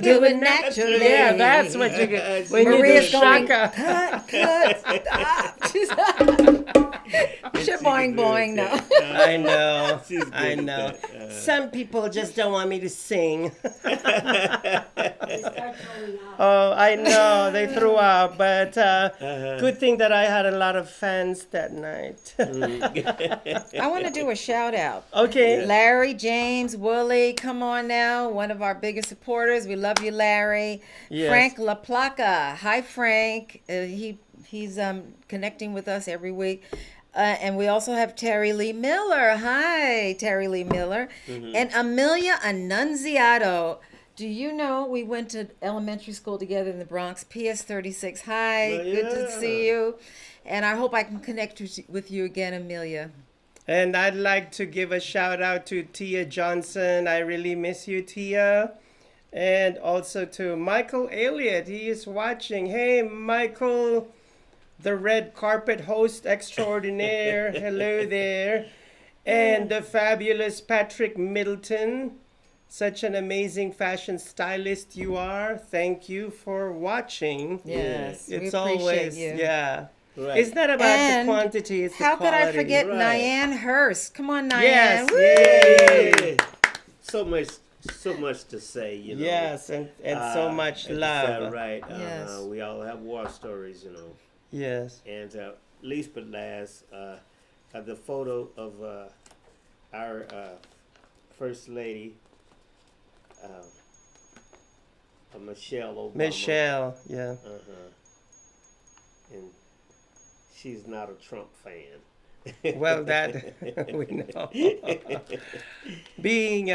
[SPEAKER 2] Do it naturally.
[SPEAKER 1] Yeah, that's what you get when
[SPEAKER 2] Maria's
[SPEAKER 1] you do
[SPEAKER 2] going,
[SPEAKER 1] Shaka.
[SPEAKER 2] cut, stop. She's boing, boing, no.
[SPEAKER 1] I know.
[SPEAKER 3] She's good
[SPEAKER 1] I
[SPEAKER 3] at
[SPEAKER 1] know.
[SPEAKER 3] that.
[SPEAKER 1] Some people just don't want me to sing.
[SPEAKER 6] They start going out.
[SPEAKER 1] Oh, I know they threw up, but good thing that I had a lot of fans that night.
[SPEAKER 2] I want to do a shout out.
[SPEAKER 1] Okay.
[SPEAKER 2] Larry, James, Wooly, come on now. One of our biggest supporters. We love you, Larry.
[SPEAKER 1] Yes.
[SPEAKER 2] Frank La Placa. Hi, Frank. He's connecting with us every week. And we also have Terry Lee Miller. Hi, Terry Lee Miller. And Amelia Annunziato. Do you know we went to elementary school together in the Bronx? PS 36. Hi,
[SPEAKER 3] Well,
[SPEAKER 2] good to
[SPEAKER 3] yeah.
[SPEAKER 2] see you. And I hope I can connect with you again, Amelia.
[SPEAKER 1] And I'd like to give a shout out to Tia Johnson. I really miss you, Tia. And also to Michael Elliott. He is watching. Hey, Michael, the red carpet host extraordinaire. Hello there. And the fabulous Patrick Middleton. Such an amazing fashion stylist you are. Thank you for watching.
[SPEAKER 2] Yes, we
[SPEAKER 1] It's
[SPEAKER 2] appreciate
[SPEAKER 1] always,
[SPEAKER 2] you.
[SPEAKER 1] yeah.
[SPEAKER 3] Right.
[SPEAKER 1] It's not about
[SPEAKER 2] And
[SPEAKER 1] the quantity, it's the
[SPEAKER 2] how
[SPEAKER 1] quality.
[SPEAKER 2] could I forget
[SPEAKER 3] Right.
[SPEAKER 2] Nyan Hurst? Come on, Nyan.
[SPEAKER 1] Yes,
[SPEAKER 2] Woo!
[SPEAKER 1] yay.
[SPEAKER 3] So much to say, you know.
[SPEAKER 1] Yes, and so much
[SPEAKER 3] Is
[SPEAKER 1] love.
[SPEAKER 3] that right?
[SPEAKER 2] Yes.
[SPEAKER 3] We all have war stories, you know.
[SPEAKER 1] Yes.
[SPEAKER 3] And least but last, the photo of our First Lady, Michelle Obama.
[SPEAKER 1] Michelle, yeah.
[SPEAKER 3] And she's not a Trump fan.
[SPEAKER 1] Well, that we know. Being,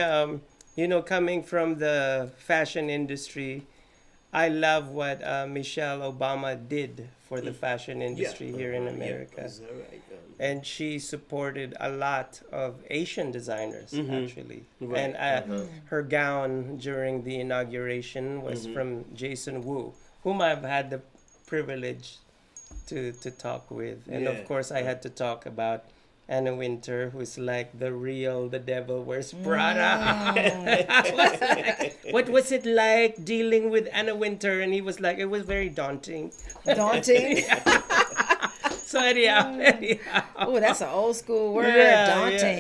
[SPEAKER 1] coming from the fashion industry, I love what Michelle Obama did for the fashion industry here in America.
[SPEAKER 3] Yeah, is that right?
[SPEAKER 1] And she supported a lot of Asian designers, actually.
[SPEAKER 3] Right.
[SPEAKER 1] And her gown during the inauguration was from Jason Wu, whom I've had the privilege to talk with. And
[SPEAKER 3] Yeah.
[SPEAKER 1] of course, I had to talk about Anna Winter, who's like the devil wears Prada. What was it like dealing with Anna Winter? And he was like, it was very daunting.
[SPEAKER 2] Daunting.
[SPEAKER 1] So anyhow.
[SPEAKER 2] Oh, that's an old school word.
[SPEAKER 1] Yeah,
[SPEAKER 2] Daunting.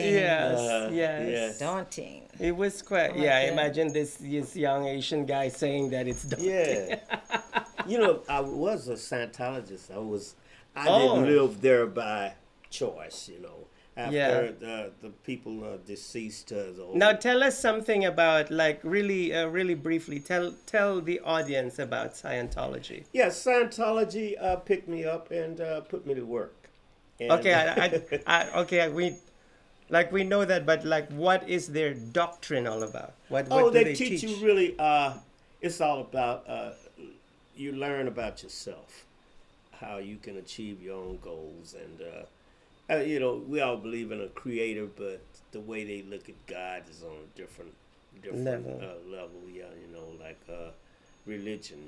[SPEAKER 1] Yes.
[SPEAKER 2] Daunting.
[SPEAKER 1] It was quite,
[SPEAKER 2] like that.
[SPEAKER 1] imagine this young Asian guy saying that it's daunting.
[SPEAKER 3] Yeah. You know, I was a Scientologist. I
[SPEAKER 1] Oh.
[SPEAKER 3] didn't live there by choice, you know. After
[SPEAKER 1] Yeah.
[SPEAKER 3] the people deceased.
[SPEAKER 1] Now tell us something about, like, really briefly, tell the audience about Scientology.
[SPEAKER 3] Yeah, Scientology picked me up and put me to work. And,
[SPEAKER 1] Okay, we know that, but like, what is their doctrine all about? What do
[SPEAKER 3] they
[SPEAKER 1] they
[SPEAKER 3] teach you really, it's all about, you learn about yourself, how you can achieve your own goals. And, we all believe in a creator, but the way they look at God is on a different
[SPEAKER 1] Level.
[SPEAKER 3] level. Yeah, like religion,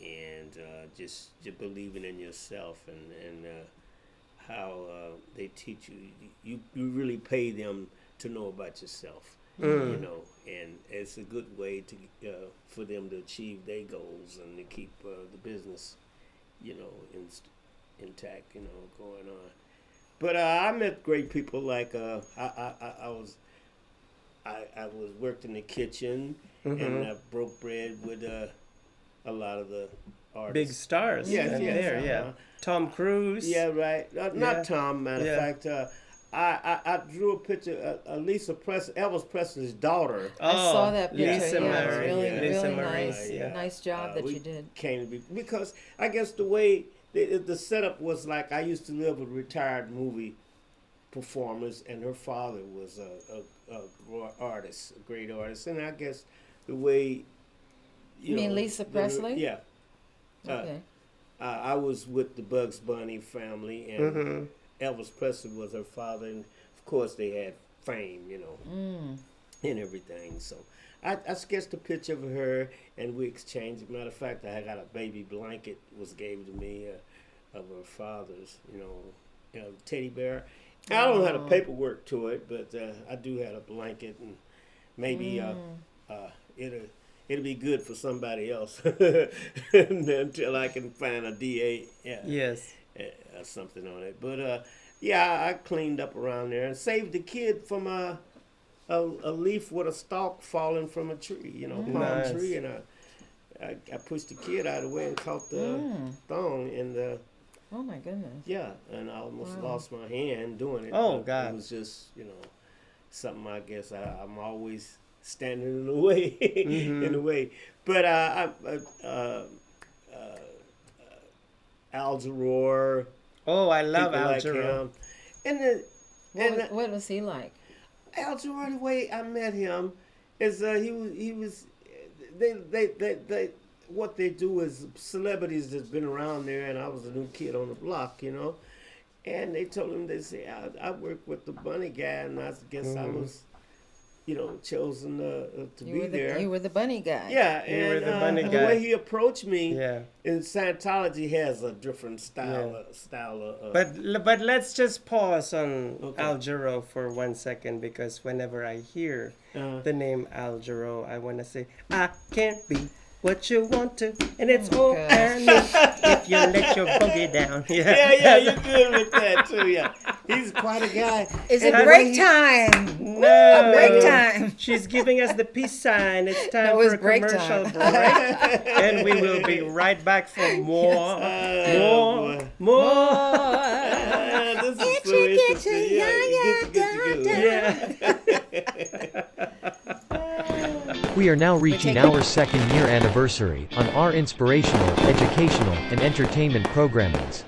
[SPEAKER 3] and just believing in yourself and how they teach you really pay them to know about yourself, and it's a good way to for them to achieve their goals and to keep the business, intact, going on. But I met great people. Like I was worked in the kitchen and I broke bread with a lot of the artists.
[SPEAKER 1] Big stars.
[SPEAKER 3] Yes,
[SPEAKER 1] and
[SPEAKER 3] yes,
[SPEAKER 1] there, yeah. Tom Cruise.
[SPEAKER 3] Yeah, right.
[SPEAKER 1] Yeah.
[SPEAKER 3] Not Tom. Matter
[SPEAKER 1] Yeah.
[SPEAKER 3] of fact, I drew a picture of Elvis Presley's daughter.
[SPEAKER 2] I saw that picture.
[SPEAKER 1] Lisa
[SPEAKER 2] yeah, it was
[SPEAKER 1] Marie.
[SPEAKER 2] really,
[SPEAKER 1] Lisa
[SPEAKER 2] really
[SPEAKER 1] Marie,
[SPEAKER 2] nice.
[SPEAKER 1] yeah.
[SPEAKER 2] Nice job that
[SPEAKER 3] We
[SPEAKER 2] you did.
[SPEAKER 3] Came to be because I guess the way the setup was, like, I used to live with retired movie performers, and her father was a artist, a great artist, and I guess the way
[SPEAKER 2] You mean Lisa Presley?
[SPEAKER 3] Yeah.
[SPEAKER 2] Okay.
[SPEAKER 3] I was with the Bugs Bunny family, and Elvis Presley was her father, and of course they had fame, and everything. So I sketched a picture of her, and we exchanged. Matter of fact, I got a baby blanket was gave to me of her father's, teddy bear. I don't have the paperwork to it, but I do have a blanket, and maybe it'll be good for somebody else until I can find a DA.
[SPEAKER 1] Yes.
[SPEAKER 3] Something on it. But I cleaned up around there and saved the kid from a leaf with a stalk falling from a tree, palm
[SPEAKER 1] Nice.
[SPEAKER 3] tree, and I pushed the kid out of the way and caught the thong, and
[SPEAKER 2] Oh my goodness.
[SPEAKER 3] yeah, and I almost lost my hand doing it.
[SPEAKER 1] Oh,
[SPEAKER 3] but
[SPEAKER 1] God.
[SPEAKER 3] It was just, something I guess I'm always standing in the way, in the way. But Al Jarreau,
[SPEAKER 1] Oh, I love
[SPEAKER 3] people
[SPEAKER 1] Al
[SPEAKER 3] like
[SPEAKER 1] Jarreau.
[SPEAKER 3] him. And
[SPEAKER 2] What was he like?
[SPEAKER 3] Al Jarreau, the way I met him is he was they what they do is celebrities that's been around there, and I was a new kid on the block, and they told him, they say, I work with the bunny guy, and I guess I was chosen to be there.
[SPEAKER 2] You were the bunny guy.
[SPEAKER 3] Yeah,
[SPEAKER 1] You were
[SPEAKER 3] and
[SPEAKER 1] the bunny
[SPEAKER 3] the
[SPEAKER 1] guy.
[SPEAKER 3] way he approached me,
[SPEAKER 1] Yeah.
[SPEAKER 3] in Scientology has a different style.
[SPEAKER 1] Yeah. But let's just pause on
[SPEAKER 3] Okay.
[SPEAKER 1] Al Jarreau for 1 second, because whenever I hear the name Al Jarreau, I want to say, I can't be what you want to, and it's all
[SPEAKER 2] God.
[SPEAKER 1] I need if you let your boogie down.
[SPEAKER 3] yeah, you're good with that too. Yeah, he's quite a guy.
[SPEAKER 2] Is it
[SPEAKER 3] And the
[SPEAKER 2] break
[SPEAKER 3] way he-
[SPEAKER 2] time?
[SPEAKER 1] No,
[SPEAKER 2] Break time.
[SPEAKER 1] She's giving us the peace sign. It's time
[SPEAKER 2] No,
[SPEAKER 1] for
[SPEAKER 2] it's
[SPEAKER 1] a
[SPEAKER 2] break
[SPEAKER 1] commercial
[SPEAKER 2] time.
[SPEAKER 1] break, and we will be right back for more,
[SPEAKER 3] boy.
[SPEAKER 1] more.
[SPEAKER 3] This is so interesting. Yeah, it gets you good.
[SPEAKER 1] Yeah.
[SPEAKER 4] We are now reaching our second year anniversary on our inspirational, educational, and entertainment programmings.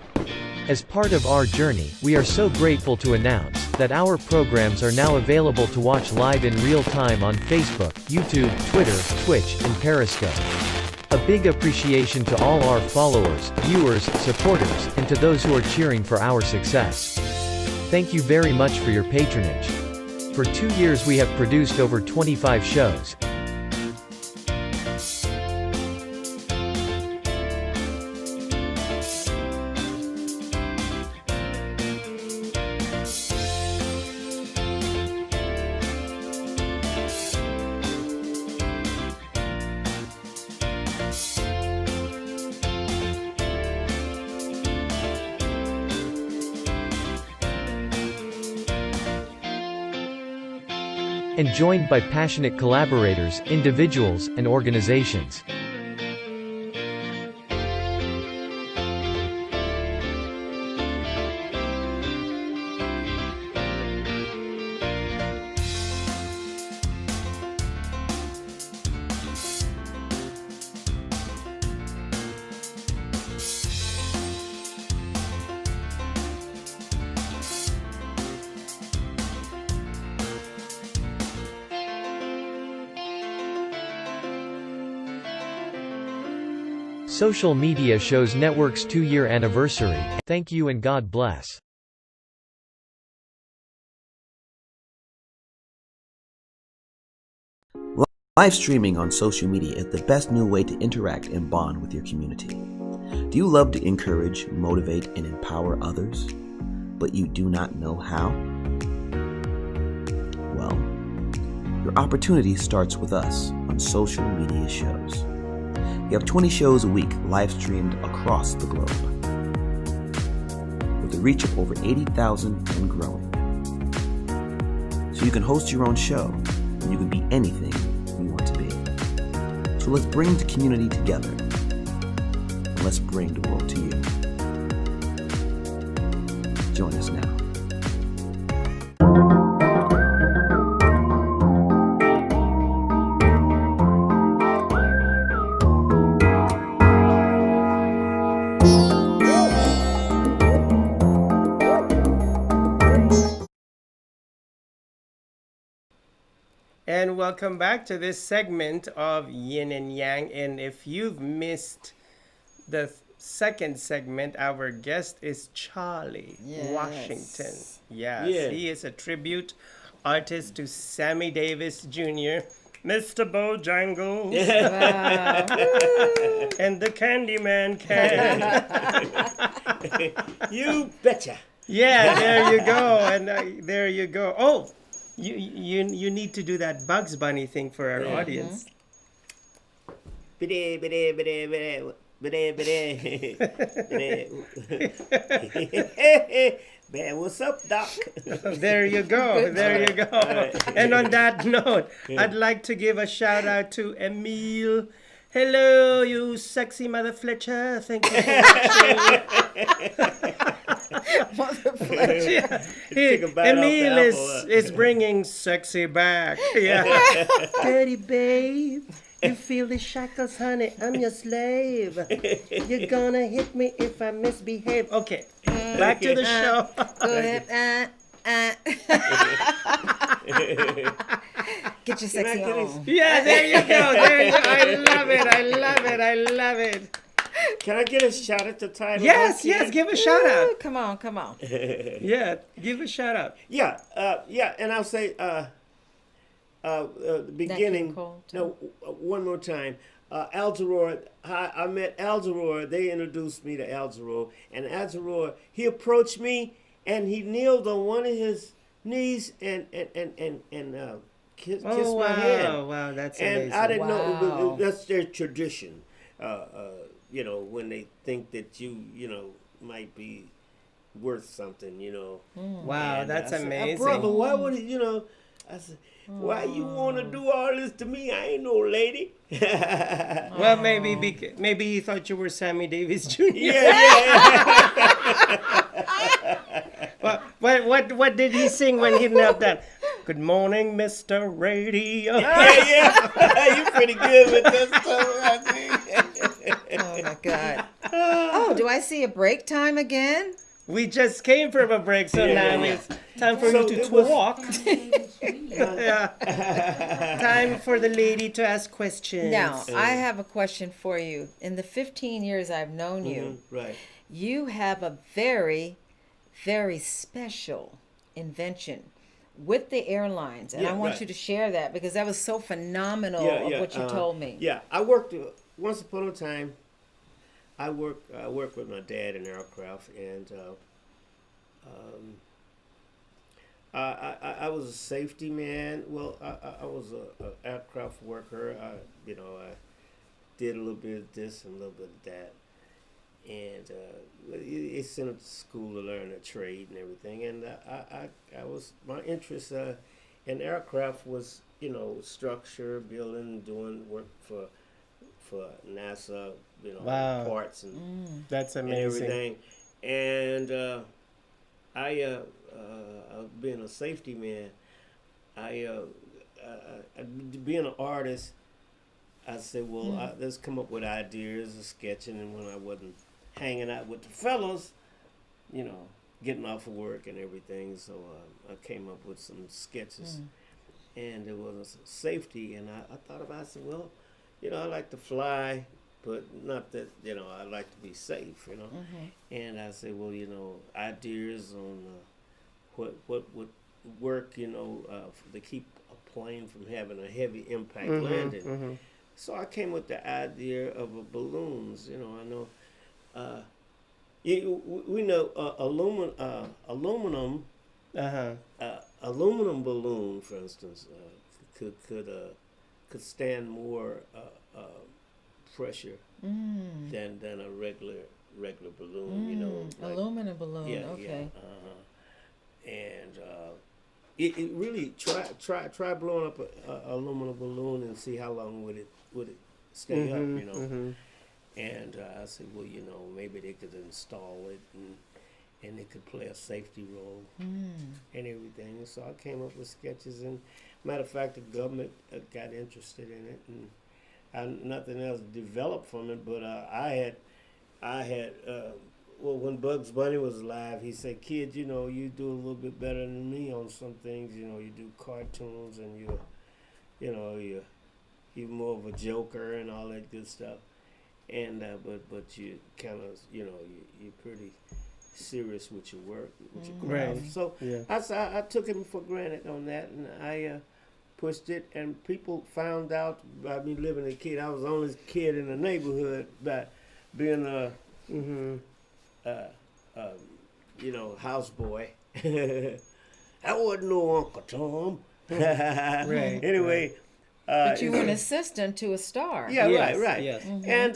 [SPEAKER 4] As part of our journey, we are so grateful to announce that our programs are now available to watch live in real time on Facebook, YouTube, Twitter, Twitch, and Periscope. A big appreciation to all our followers, viewers, supporters, and to those who are cheering for our success. Thank you very much for your patronage. For 2 years we have produced over 25 shows. And joined by passionate collaborators, individuals, and organizations. Social Media Shows Network's 2-year anniversary. Thank you and God bless.
[SPEAKER 5] Live streaming on social media is the best new way to interact and bond with your community. Do you love to encourage, motivate, and empower others, but you do not know how? Well, your opportunity starts with us on social media shows. We have 20 shows a week live streamed across the globe, with a reach of over 80,000 and growing. So you can host your own show, and you can be anything you want to be. So let's bring the community together, and let's bring the world to you. Join us now.
[SPEAKER 1] And welcome back to this segment of Yin and Yang. And if you've missed the second segment, our guest is Charlie Washington. Yes,
[SPEAKER 3] Yeah.
[SPEAKER 1] he is a tribute artist to Sammy Davis Jr., Mr. Bojangles, and the Candyman can.
[SPEAKER 3] You betcha.
[SPEAKER 1] Yeah, there you go. And there you go. Oh, you need to do that Bugs Bunny thing for our audience.
[SPEAKER 3] Bide, bide, bide, bide, bide, bide. Man, what's up, Doc?
[SPEAKER 1] There you go. There you go. And on that note, I'd like to give a shout out to Emile Hello, you sexy mother Fletcher. Thank you for watching.
[SPEAKER 2] Mother Fletcher.
[SPEAKER 3] Take a bite off the
[SPEAKER 1] Emil
[SPEAKER 3] apple,
[SPEAKER 1] is bringing sexy back. Yeah. Dirty babe. You feel the shackles, honey. I'm your slave. You're gonna hit me if I misbehave. Okay. Back to the show.
[SPEAKER 2] Go ahead. Get your sexy on.
[SPEAKER 1] Yeah, there you go. There you go. I love it. I love it. I love it.
[SPEAKER 3] Can I get a shot at the title?
[SPEAKER 1] Yes, yes. Give a shout out.
[SPEAKER 2] Ooh, come on.
[SPEAKER 1] Yeah, give a shout out.
[SPEAKER 3] Yeah, and I'll say the beginning.
[SPEAKER 2] King Cole, too.
[SPEAKER 3] No, one more time. Algeror, I met Algeror. They introduced me to Algeror, and Algeror, he approached me and he kneeled on one of his knees and kissed my hand.
[SPEAKER 1] Wow, that's
[SPEAKER 3] And
[SPEAKER 1] amazing.
[SPEAKER 3] I didn't
[SPEAKER 2] Wow.
[SPEAKER 3] know that's their tradition. When they think that you might be worth something,
[SPEAKER 1] Wow,
[SPEAKER 3] And
[SPEAKER 1] that's
[SPEAKER 3] I said,
[SPEAKER 1] amazing.
[SPEAKER 3] brother, why would he, I said, why you want to do all this to me? I ain't no lady.
[SPEAKER 1] Well, maybe he thought you were Sammy Davis Jr. What did he sing when he knelt down? Good morning, Mr. Radio.
[SPEAKER 3] You pretty good with this stuff, I think.
[SPEAKER 2] Oh my God. Oh, do I see a break time again?
[SPEAKER 1] We just came from a break, so now it's time for
[SPEAKER 3] So
[SPEAKER 1] you to
[SPEAKER 3] it was-
[SPEAKER 1] talk. Yeah. Time for the lady to ask questions.
[SPEAKER 2] Now, I have a question for you. In the 15 years I've known you,
[SPEAKER 3] Right.
[SPEAKER 2] you have a very, very special invention with the airlines. And I
[SPEAKER 3] Yeah,
[SPEAKER 2] want
[SPEAKER 3] right.
[SPEAKER 2] you to share that because that was so phenomenal of what you told me.
[SPEAKER 3] Yeah, I worked once upon a time. I worked with my dad in aircraft, and I was a safety man. Well, I was a aircraft worker. I did a little bit of this and a little bit of that, and it sent us to school to learn a trade and everything. And I was my interest in aircraft was structure, building, doing work for NASA,
[SPEAKER 1] Wow.
[SPEAKER 3] parts and
[SPEAKER 1] That's
[SPEAKER 3] and
[SPEAKER 1] amazing.
[SPEAKER 3] everything. And being a safety man, being an artist, I said, well, let's come up with ideas of sketching. And when I wasn't hanging out with the fellows, getting off of work and everything, so I came up with some sketches. And it was safety, and I thought about it, I said, well, I like to fly, but not that, I like to be safe, And I said, well, ideas on what would work, to keep a plane from having a heavy impact landing. So I came with the idea of balloons. I know, we know aluminum balloon, for instance, could stand more pressure than a regular balloon. like-
[SPEAKER 2] Aluminum balloon,
[SPEAKER 3] yeah,
[SPEAKER 2] okay.
[SPEAKER 3] yeah, and it really try blowing up a aluminum balloon and see how long would it stay up, And I said, well, maybe they could install it and it could play a safety role and everything. And so I came up with sketches, and matter of fact, the government got interested in it, and nothing else developed from it. But I had when Bugs Bunny was alive, he said, "Kid, you do a little bit better than me on some things. You do cartoons, and you're more of a joker and all that good stuff. And but you kind of you're pretty serious with your work, with your craft."
[SPEAKER 1] Right.
[SPEAKER 3] So
[SPEAKER 1] Yeah.
[SPEAKER 3] I took him for granted on that, and I pushed it, and people found out by me living a kid. I was the only kid in the neighborhood, by being a houseboy. I wasn't no Uncle Tom.
[SPEAKER 1] Right.
[SPEAKER 3] Anyway.
[SPEAKER 2] But you were an assistant to a star.
[SPEAKER 3] Yeah,
[SPEAKER 1] Yes,
[SPEAKER 3] right.
[SPEAKER 1] yes.
[SPEAKER 3] And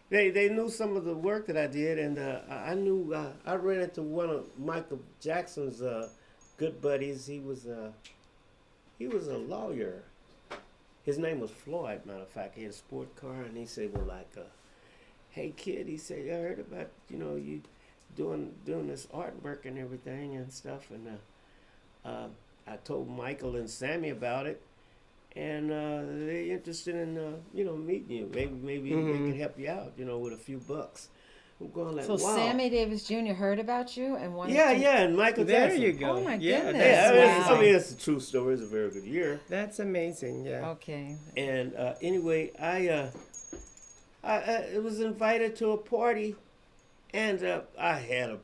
[SPEAKER 3] they knew some of the work that I did, and I knew I ran into one of Michael Jackson's good buddies. He was a lawyer. his name was Floyd, matter of fact. He had a sport car, and he said, well, like, hey, kid, he said, I heard about, you doing this artwork and everything and stuff. And I told Michael and Sammy about it, and they're interested in, meeting you. Maybe they can help you out, with a few bucks. I'm going like,
[SPEAKER 2] So
[SPEAKER 3] wow.
[SPEAKER 2] Sammy Davis Jr. heard about you and wanted
[SPEAKER 3] Yeah,
[SPEAKER 2] to...
[SPEAKER 3] and Michael
[SPEAKER 1] There
[SPEAKER 3] Jackson.
[SPEAKER 1] you go.
[SPEAKER 2] Oh, my
[SPEAKER 1] Yeah,
[SPEAKER 2] goodness.
[SPEAKER 1] that's
[SPEAKER 3] Yeah,
[SPEAKER 2] Wow.
[SPEAKER 3] it's a true story. It's a very good year.
[SPEAKER 1] That's amazing. Yeah.
[SPEAKER 2] Okay.
[SPEAKER 3] And anyway, I was invited to a party, and I had a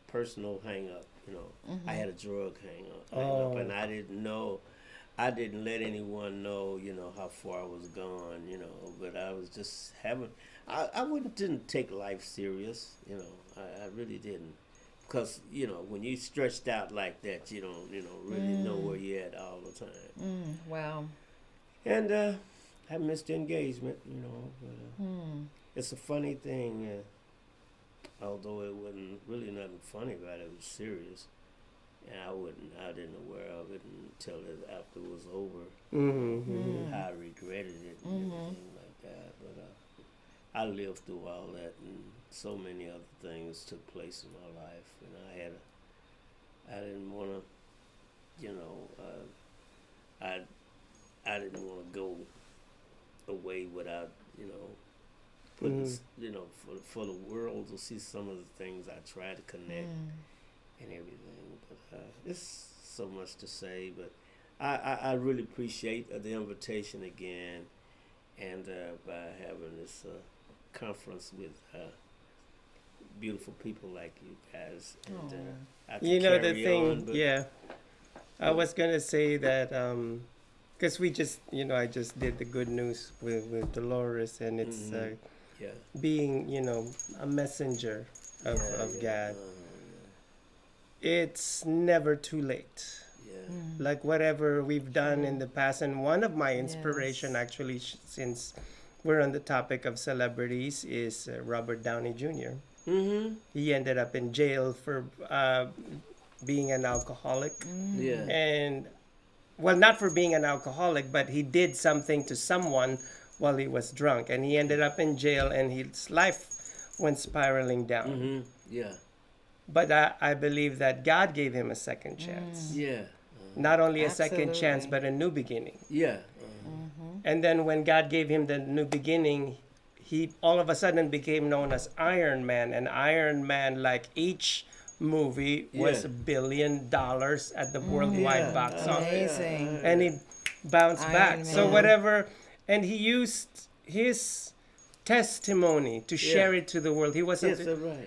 [SPEAKER 3] personal hang up. I had a drug hang up, and I didn't know. I didn't let anyone know, how far I was gone, but I was just having. I didn't take life serious, I really didn't, because when you stretched out like that, you don't really know where you're at all the time.
[SPEAKER 2] Wow.
[SPEAKER 3] And I missed the engagement, but it's a funny thing, although it wasn't really nothing funny about it. It was serious. And I didn't aware of it until after it was over. I regretted it and everything like that. But I lived through all that, and so many other things took place in my life. And I didn't want to, I didn't want to go away without, putting, for the world to see some of the things I tried to connect. And everything, but it's so much to say. But I really appreciate the invitation again, and by having this conference with beautiful people like you guys. And I can
[SPEAKER 1] The
[SPEAKER 3] carry
[SPEAKER 1] thing,
[SPEAKER 3] on, but
[SPEAKER 1] I was gonna say that because we just, I just did the good news with Dolores, and it's being, a messenger of God. It's never too late. Like whatever we've done in the past, and one of my inspiration actually, since we're on the topic of celebrities, is Robert Downey Jr. He ended up in jail for being an alcoholic. And well, not for being an alcoholic, but he did something to someone while he was drunk, and he ended up in jail, and his life went spiraling down. But I believe that God gave him a second chance. Not only a second chance, but a new beginning. And then when God gave him the new beginning, he all of a sudden became known as Iron Man. And Iron Man, like each movie, was $1 billion at the worldwide box office.
[SPEAKER 2] Amazing.
[SPEAKER 1] And he bounced back.
[SPEAKER 2] Man.
[SPEAKER 1] So whatever, and he used his testimony to share it to the world. He wasn't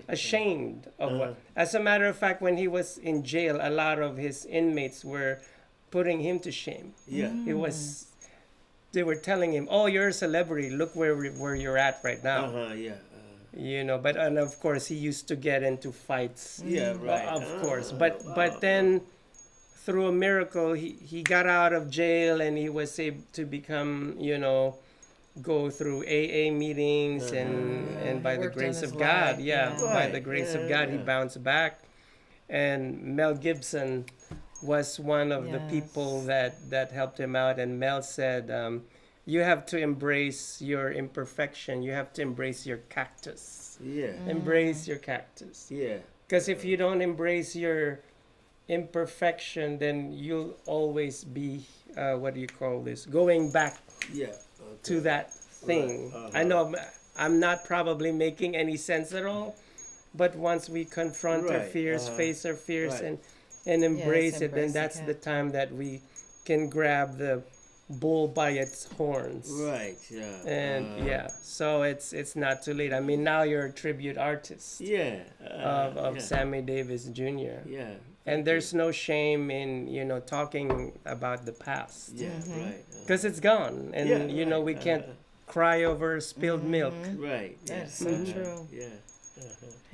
[SPEAKER 1] ashamed of what. As a matter of fact, when he was in jail, a lot of his inmates were putting him to shame. They were telling him, "Oh, you're a celebrity. Look where you're at right now." But and of course he used to get into fights. Of course, but then through a miracle, he got out of jail, and he was able to become, go through AA meetings, and by the grace of God, by the grace of God, he bounced back. And Mel Gibson was one of the people that helped him out. And Mel said, you have to embrace your imperfection. You have to embrace your cactus. Embrace your cactus. Because if you don't embrace your imperfection, then you'll always be, going back to that thing. I know I'm not probably making any sense at all, but once we confront our fears, face our fears, and embrace it, then that's the time that we can grab the bull by its horns. And so it's not too late. I mean, now you're a tribute artist of Sammy Davis Jr. And there's no shame in, talking about the past. Because it's gone. And, we can't cry over spilled milk.
[SPEAKER 2] That's so true.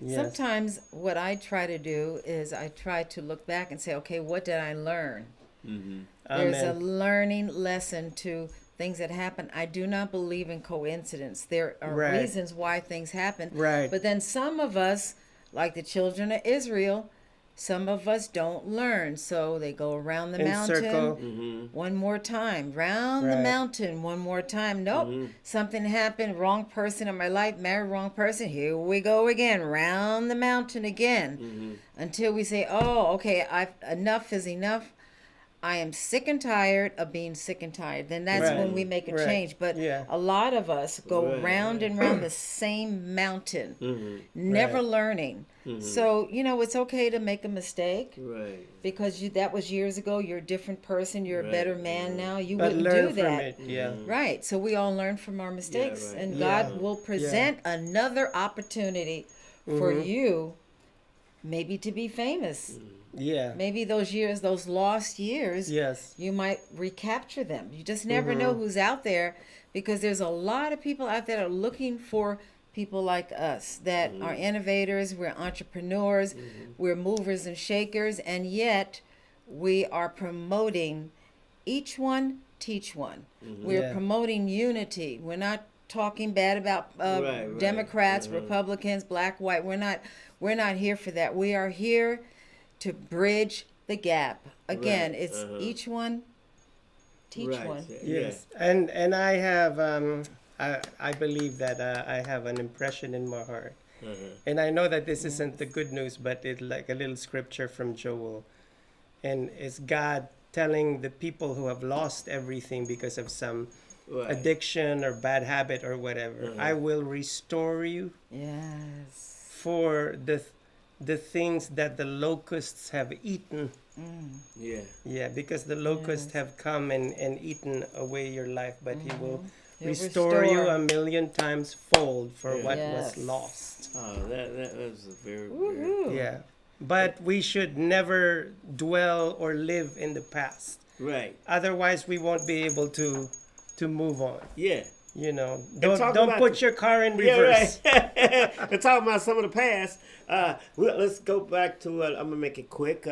[SPEAKER 2] Sometimes what I try to do is I try to look back and say, okay, what did I learn? There's a learning lesson to things that happen. I do not believe in coincidence. There are reasons why things happen. But then some of us, like the children of Israel, Some of us don't learn, so they go around the
[SPEAKER 1] In
[SPEAKER 2] mountain
[SPEAKER 1] circle.
[SPEAKER 2] one more time, round the
[SPEAKER 1] Right.
[SPEAKER 2] mountain one more time. Nope, something happened, wrong person in my life, married wrong person. Here we go again, round the mountain again, until we say, "Oh, okay, enough is enough. I am sick and tired of being sick and tired." Then that's
[SPEAKER 1] Right.
[SPEAKER 2] when we make a
[SPEAKER 1] Right.
[SPEAKER 2] change. But
[SPEAKER 1] Yeah.
[SPEAKER 2] a lot of us go
[SPEAKER 3] Right,
[SPEAKER 2] round and round the same mountain, never
[SPEAKER 1] Right.
[SPEAKER 2] learning. So, it's okay to make a mistake
[SPEAKER 3] Right.
[SPEAKER 2] because that was years ago. You're a different person. You're a better man now. You
[SPEAKER 1] But
[SPEAKER 2] wouldn't
[SPEAKER 1] learn
[SPEAKER 2] do
[SPEAKER 1] from
[SPEAKER 2] that.
[SPEAKER 1] it. Yeah.
[SPEAKER 2] Right. So we all learn from our mistakes.
[SPEAKER 3] right.
[SPEAKER 2] And
[SPEAKER 1] Yeah.
[SPEAKER 2] God will present another opportunity for you maybe to be famous.
[SPEAKER 1] Yeah.
[SPEAKER 2] Maybe those years, those lost years,
[SPEAKER 1] Yes.
[SPEAKER 2] you might recapture them. You just never know who's out there, because there's a lot of people out there that are looking for people like us that are innovators, we're entrepreneurs, we're movers and shakers, and yet we are promoting each one, teach one. We're
[SPEAKER 1] Yeah.
[SPEAKER 2] promoting unity. We're not talking bad about
[SPEAKER 3] Right.
[SPEAKER 2] Democrats, Republicans, black, white. We're not here for that. We are here to bridge the gap. Again,
[SPEAKER 3] Right.
[SPEAKER 2] it's each one, teach
[SPEAKER 3] Right.
[SPEAKER 2] one.
[SPEAKER 1] Yes. And I have I believe that I have an impression in my heart. And I know that this isn't the good news, but it's like a little scripture from Joel. And it's God telling the people who have lost everything because of some
[SPEAKER 3] Right.
[SPEAKER 1] addiction or bad habit or whatever, I will restore you
[SPEAKER 2] Yes.
[SPEAKER 1] for the things that the locusts have eaten.
[SPEAKER 3] Yeah.
[SPEAKER 1] Yeah, because the locusts have come and eaten away your life, but he will
[SPEAKER 2] He'll
[SPEAKER 1] restore you
[SPEAKER 2] restore.
[SPEAKER 1] a million times fold for what
[SPEAKER 2] Yes.
[SPEAKER 1] was lost.
[SPEAKER 3] Oh, that was a very, very
[SPEAKER 2] Woo-hoo.
[SPEAKER 1] Yeah. But we should never dwell or live in the past.
[SPEAKER 3] right.
[SPEAKER 1] Otherwise, we won't be able to move on.
[SPEAKER 3] Yeah.
[SPEAKER 1] Don't
[SPEAKER 3] talk
[SPEAKER 1] don't
[SPEAKER 3] about
[SPEAKER 1] put
[SPEAKER 3] the-
[SPEAKER 1] your car in
[SPEAKER 3] Yeah,
[SPEAKER 1] reverse.
[SPEAKER 3] right. And talking about some of the past, let's go back to, I'm going to make it quick,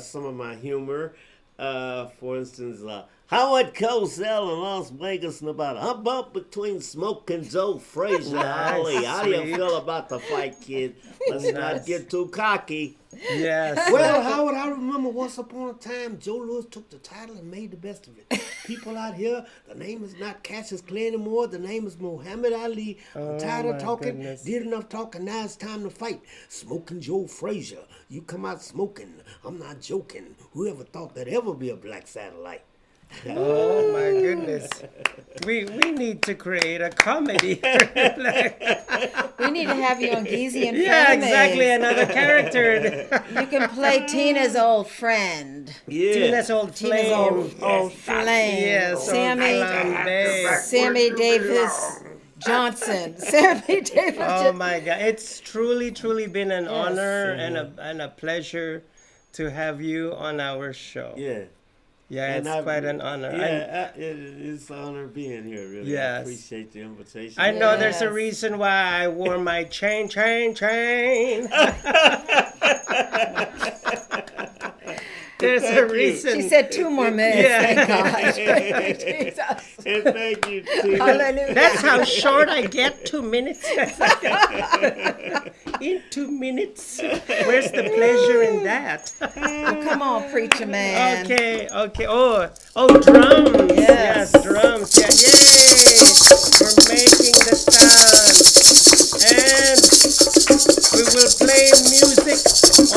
[SPEAKER 3] some of my humor. For instance, Howard Cosell in Las Vegas and about a hubbub between Smoke and Joe Frazier.
[SPEAKER 1] Nice,
[SPEAKER 3] Holly, how do you
[SPEAKER 1] sweet.
[SPEAKER 3] feel about the fight, kid? Let's not get too cocky.
[SPEAKER 1] Yes.
[SPEAKER 3] Well, Howard, I remember once upon a time, Joe Louis took the title and made the best of it. People out here, the name is not Cassius Clay anymore. The name is Muhammad Ali. I'm tired of
[SPEAKER 1] my
[SPEAKER 3] talking.
[SPEAKER 1] goodness.
[SPEAKER 3] Did enough talking. Now it's time to fight. Smoking Joe Frazier. You come out smoking. I'm not joking. Whoever thought there'd ever be a black satellite?
[SPEAKER 1] Oh my goodness. We need to create a comedy.
[SPEAKER 2] We need to have you on Geezy and
[SPEAKER 1] Yeah,
[SPEAKER 2] Frenemies.
[SPEAKER 1] exactly. Another character.
[SPEAKER 2] You can play Tina's old friend.
[SPEAKER 3] Yeah.
[SPEAKER 1] Tina's old
[SPEAKER 2] Tina's
[SPEAKER 1] flame.
[SPEAKER 2] old flame.
[SPEAKER 1] Yes, old flambe.
[SPEAKER 2] Sammy Davis Johnson. Sammy Davis.
[SPEAKER 1] Oh my God! It's truly been an
[SPEAKER 2] Yes.
[SPEAKER 1] honor and a pleasure to have you on our show.
[SPEAKER 3] Yeah.
[SPEAKER 1] Yeah, it's quite an honor.
[SPEAKER 3] Yeah, it's an honor being here, really.
[SPEAKER 1] Yes.
[SPEAKER 3] I appreciate the invitation.
[SPEAKER 1] I know there's a
[SPEAKER 2] Yes.
[SPEAKER 1] reason why I wore my chain. There's a reason.
[SPEAKER 2] She said 2 more minutes.
[SPEAKER 1] Yeah.
[SPEAKER 2] Thank God. Jesus.
[SPEAKER 3] And thank you, Tina.
[SPEAKER 2] Hallelujah.
[SPEAKER 1] That's how short I get. 2 minutes. In 2 minutes. Where's the pleasure in that?
[SPEAKER 2] Oh, come on, preacher man.
[SPEAKER 1] Okay. Oh, drums.
[SPEAKER 2] Yes.
[SPEAKER 1] Yes, drums. Yeah, yay. We're making the sound. And we will play music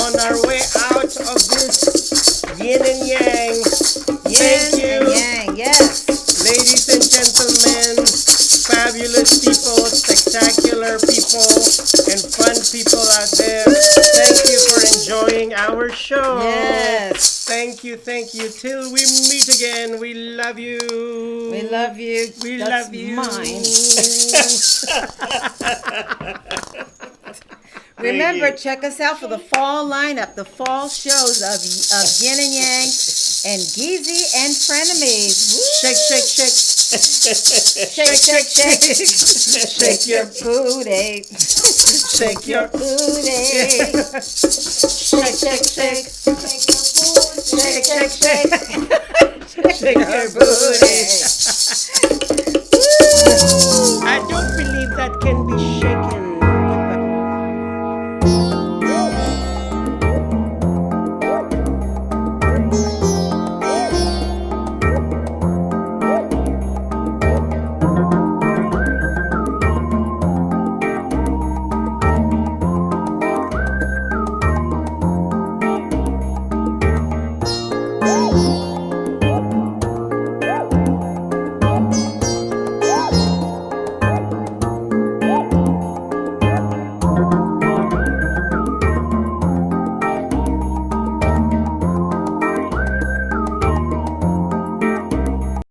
[SPEAKER 1] on our way out of this yin and yang. Thank
[SPEAKER 2] Yin
[SPEAKER 1] you.
[SPEAKER 2] and yang, yes.
[SPEAKER 1] Ladies and gentlemen, fabulous people, spectacular people, and fun people out there. Thank you for enjoying our show.
[SPEAKER 2] Yes.
[SPEAKER 1] Thank you. Till we meet again, we love you.
[SPEAKER 2] We love you.
[SPEAKER 1] We
[SPEAKER 2] That's
[SPEAKER 1] love you.
[SPEAKER 2] mine. Remember,
[SPEAKER 3] you.
[SPEAKER 2] check us out for the fall lineup, the fall shows of Yin and Yang and Geezy and Frenemies. Woo!
[SPEAKER 1] Shake, shake, shake.
[SPEAKER 2] Shake, shake, shake. Shake your booty.
[SPEAKER 1] Shake your
[SPEAKER 2] Booty. Shake, shake, shake. Shake, shake, shake.
[SPEAKER 1] shake your booty.